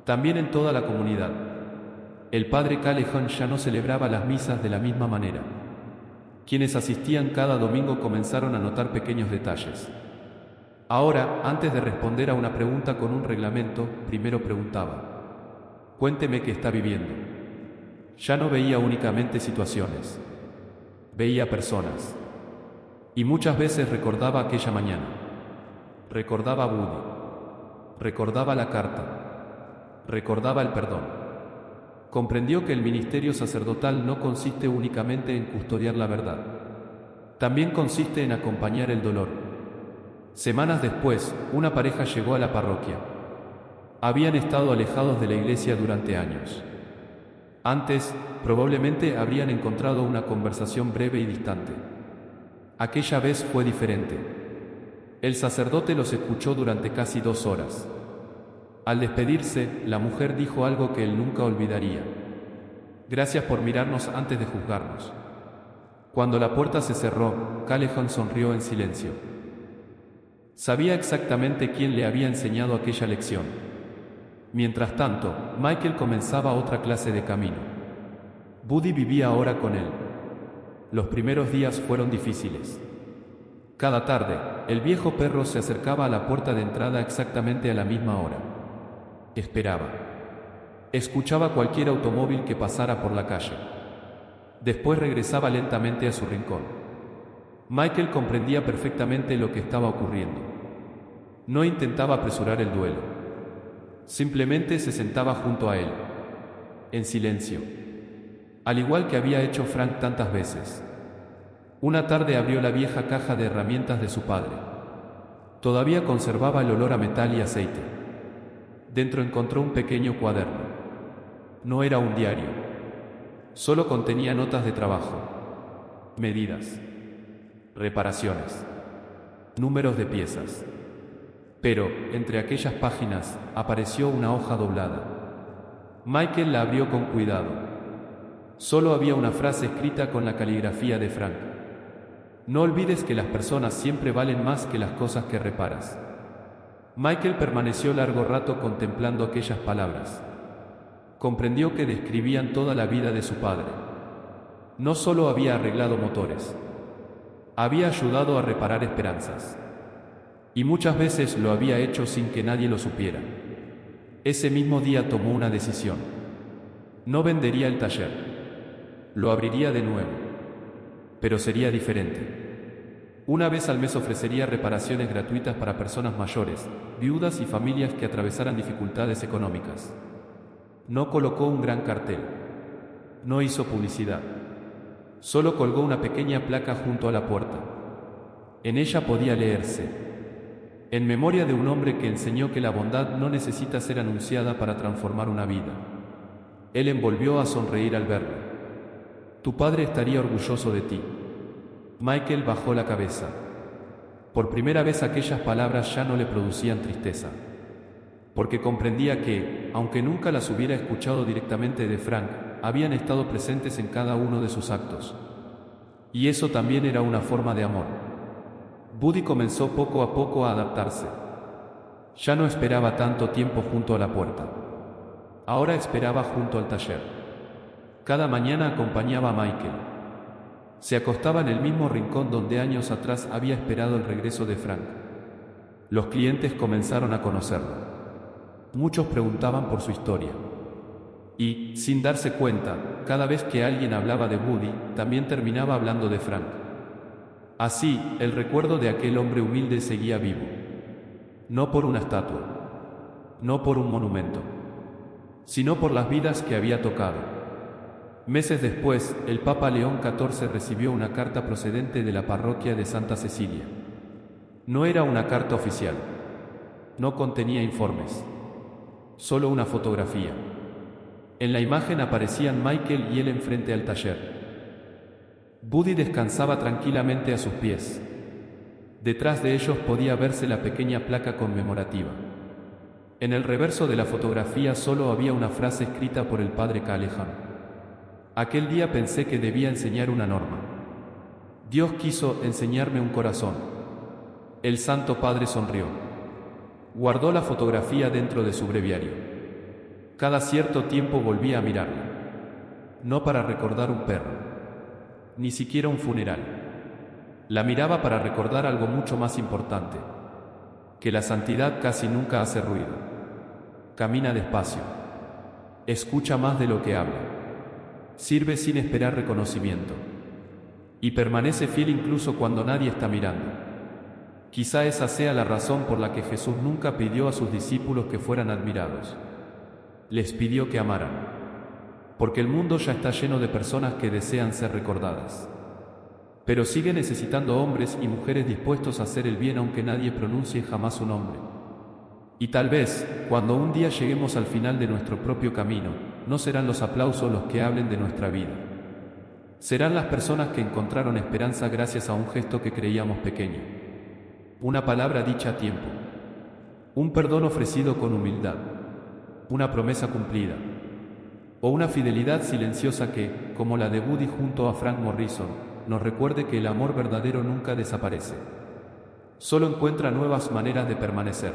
también en toda la comunidad. El padre Callejon ya no celebraba las misas de la misma manera. Quienes asistían cada domingo comenzaron a notar pequeños detalles. Ahora, antes de responder a una pregunta con un reglamento, primero preguntaba: cuénteme qué está viviendo. Ya no veía únicamente situaciones. Veía personas. Y muchas veces recordaba aquella mañana. Recordaba a Buddy. Recordaba la carta. Recordaba el perdón. Comprendió que el ministerio sacerdotal no consiste únicamente en custodiar la verdad. También consiste en acompañar el dolor. Semanas después, una pareja llegó a la parroquia. Habían estado alejados de la iglesia durante años. Antes, probablemente habrían encontrado una conversación breve y distante. Aquella vez fue diferente. El sacerdote los escuchó durante casi 2 horas. Al despedirse, la mujer dijo algo que él nunca olvidaría. Gracias por mirarnos antes de juzgarnos. Cuando la puerta se cerró, Callejon sonrió en silencio. Sabía exactamente quién le había enseñado aquella lección. Mientras tanto, Michael comenzaba otra clase de camino. Buddy vivía ahora con él. Los primeros días fueron difíciles. Cada tarde, el viejo perro se acercaba a la puerta de entrada exactamente a la misma hora. Esperaba. Escuchaba cualquier automóvil que pasara por la calle. Después regresaba lentamente a su rincón. Michael comprendía perfectamente lo que estaba ocurriendo. No intentaba apresurar el duelo. Simplemente se sentaba junto a él, en silencio, al igual que había hecho Frank tantas veces. Una tarde abrió la vieja caja de herramientas de su padre. Todavía conservaba el olor a metal y aceite. Dentro encontró un pequeño cuaderno. No era un diario. Solo contenía notas de trabajo, medidas, reparaciones, números de piezas. Pero, entre aquellas páginas, apareció una hoja doblada. Michael la abrió con cuidado. Solo había una frase escrita con la caligrafía de Frank. No olvides que las personas siempre valen más que las cosas que reparas. Michael permaneció largo rato contemplando aquellas palabras. Comprendió que describían toda la vida de su padre. No solo había arreglado motores. Había ayudado a reparar esperanzas. Y muchas veces lo había hecho sin que nadie lo supiera. Ese mismo día tomó una decisión. No vendería el taller. Lo abriría de nuevo. Pero sería diferente. Una vez al mes ofrecería reparaciones gratuitas para personas mayores, viudas y familias que atravesaran dificultades económicas. No colocó un gran cartel. No hizo publicidad. Solo colgó una pequeña placa junto a la puerta. En ella podía leerse: en memoria de un hombre que enseñó que la bondad no necesita ser anunciada para transformar una vida. Él envolvió a sonreír al verlo. Tu padre estaría orgulloso de ti. Michael bajó la cabeza. Por primera vez aquellas palabras ya no le producían tristeza. Porque comprendía que, aunque nunca las hubiera escuchado directamente de Frank, habían estado presentes en cada uno de sus actos. Y eso también era una forma de amor. Buddy comenzó poco a poco a adaptarse. Ya no esperaba tanto tiempo junto a la puerta. Ahora esperaba junto al taller. Cada mañana acompañaba a Michael. Se acostaba en el mismo rincón donde años atrás había esperado el regreso de Frank. Los clientes comenzaron a conocerlo. Muchos preguntaban por su historia. Y, sin darse cuenta, cada vez que alguien hablaba de Buddy, también terminaba hablando de Frank. Así, el recuerdo de aquel hombre humilde seguía vivo. No por una estatua, no por un monumento, sino por las vidas que había tocado. Meses después, el Papa León XIV recibió una carta procedente de la parroquia de Santa Cecilia. No era una carta oficial. No contenía informes. Solo una fotografía. En la imagen aparecían Michael y él enfrente al taller. Buddy descansaba tranquilamente a sus pies. Detrás de ellos podía verse la pequeña placa conmemorativa. En el reverso de la fotografía solo había una frase escrita por el padre Callahan. Aquel día pensé que debía enseñar una norma. Dios quiso enseñarme un corazón. El Santo Padre sonrió. Guardó la fotografía dentro de su breviario. Cada cierto tiempo volvía a mirarla. No para recordar un perro, ni siquiera un funeral. La miraba para recordar algo mucho más importante: que la santidad casi nunca hace ruido. Camina despacio. Escucha más de lo que habla. Sirve sin esperar reconocimiento. Y permanece fiel incluso cuando nadie está mirando. Quizá esa sea la razón por la que Jesús nunca pidió a sus discípulos que fueran admirados. Les pidió que amaran. Porque el mundo ya está lleno de personas que desean ser recordadas. Pero sigue necesitando hombres y mujeres dispuestos a hacer el bien aunque nadie pronuncie jamás su nombre. Y tal vez, cuando un día lleguemos al final de nuestro propio camino, no serán los aplausos los que hablen de nuestra vida. Serán las personas que encontraron esperanza gracias a un gesto que creíamos pequeño. Una palabra dicha a tiempo. Un perdón ofrecido con humildad. Una promesa cumplida. O una fidelidad silenciosa que, como la de Buddy junto a Frank Morrison, nos recuerde que el amor verdadero nunca desaparece. Solo encuentra nuevas maneras de permanecer.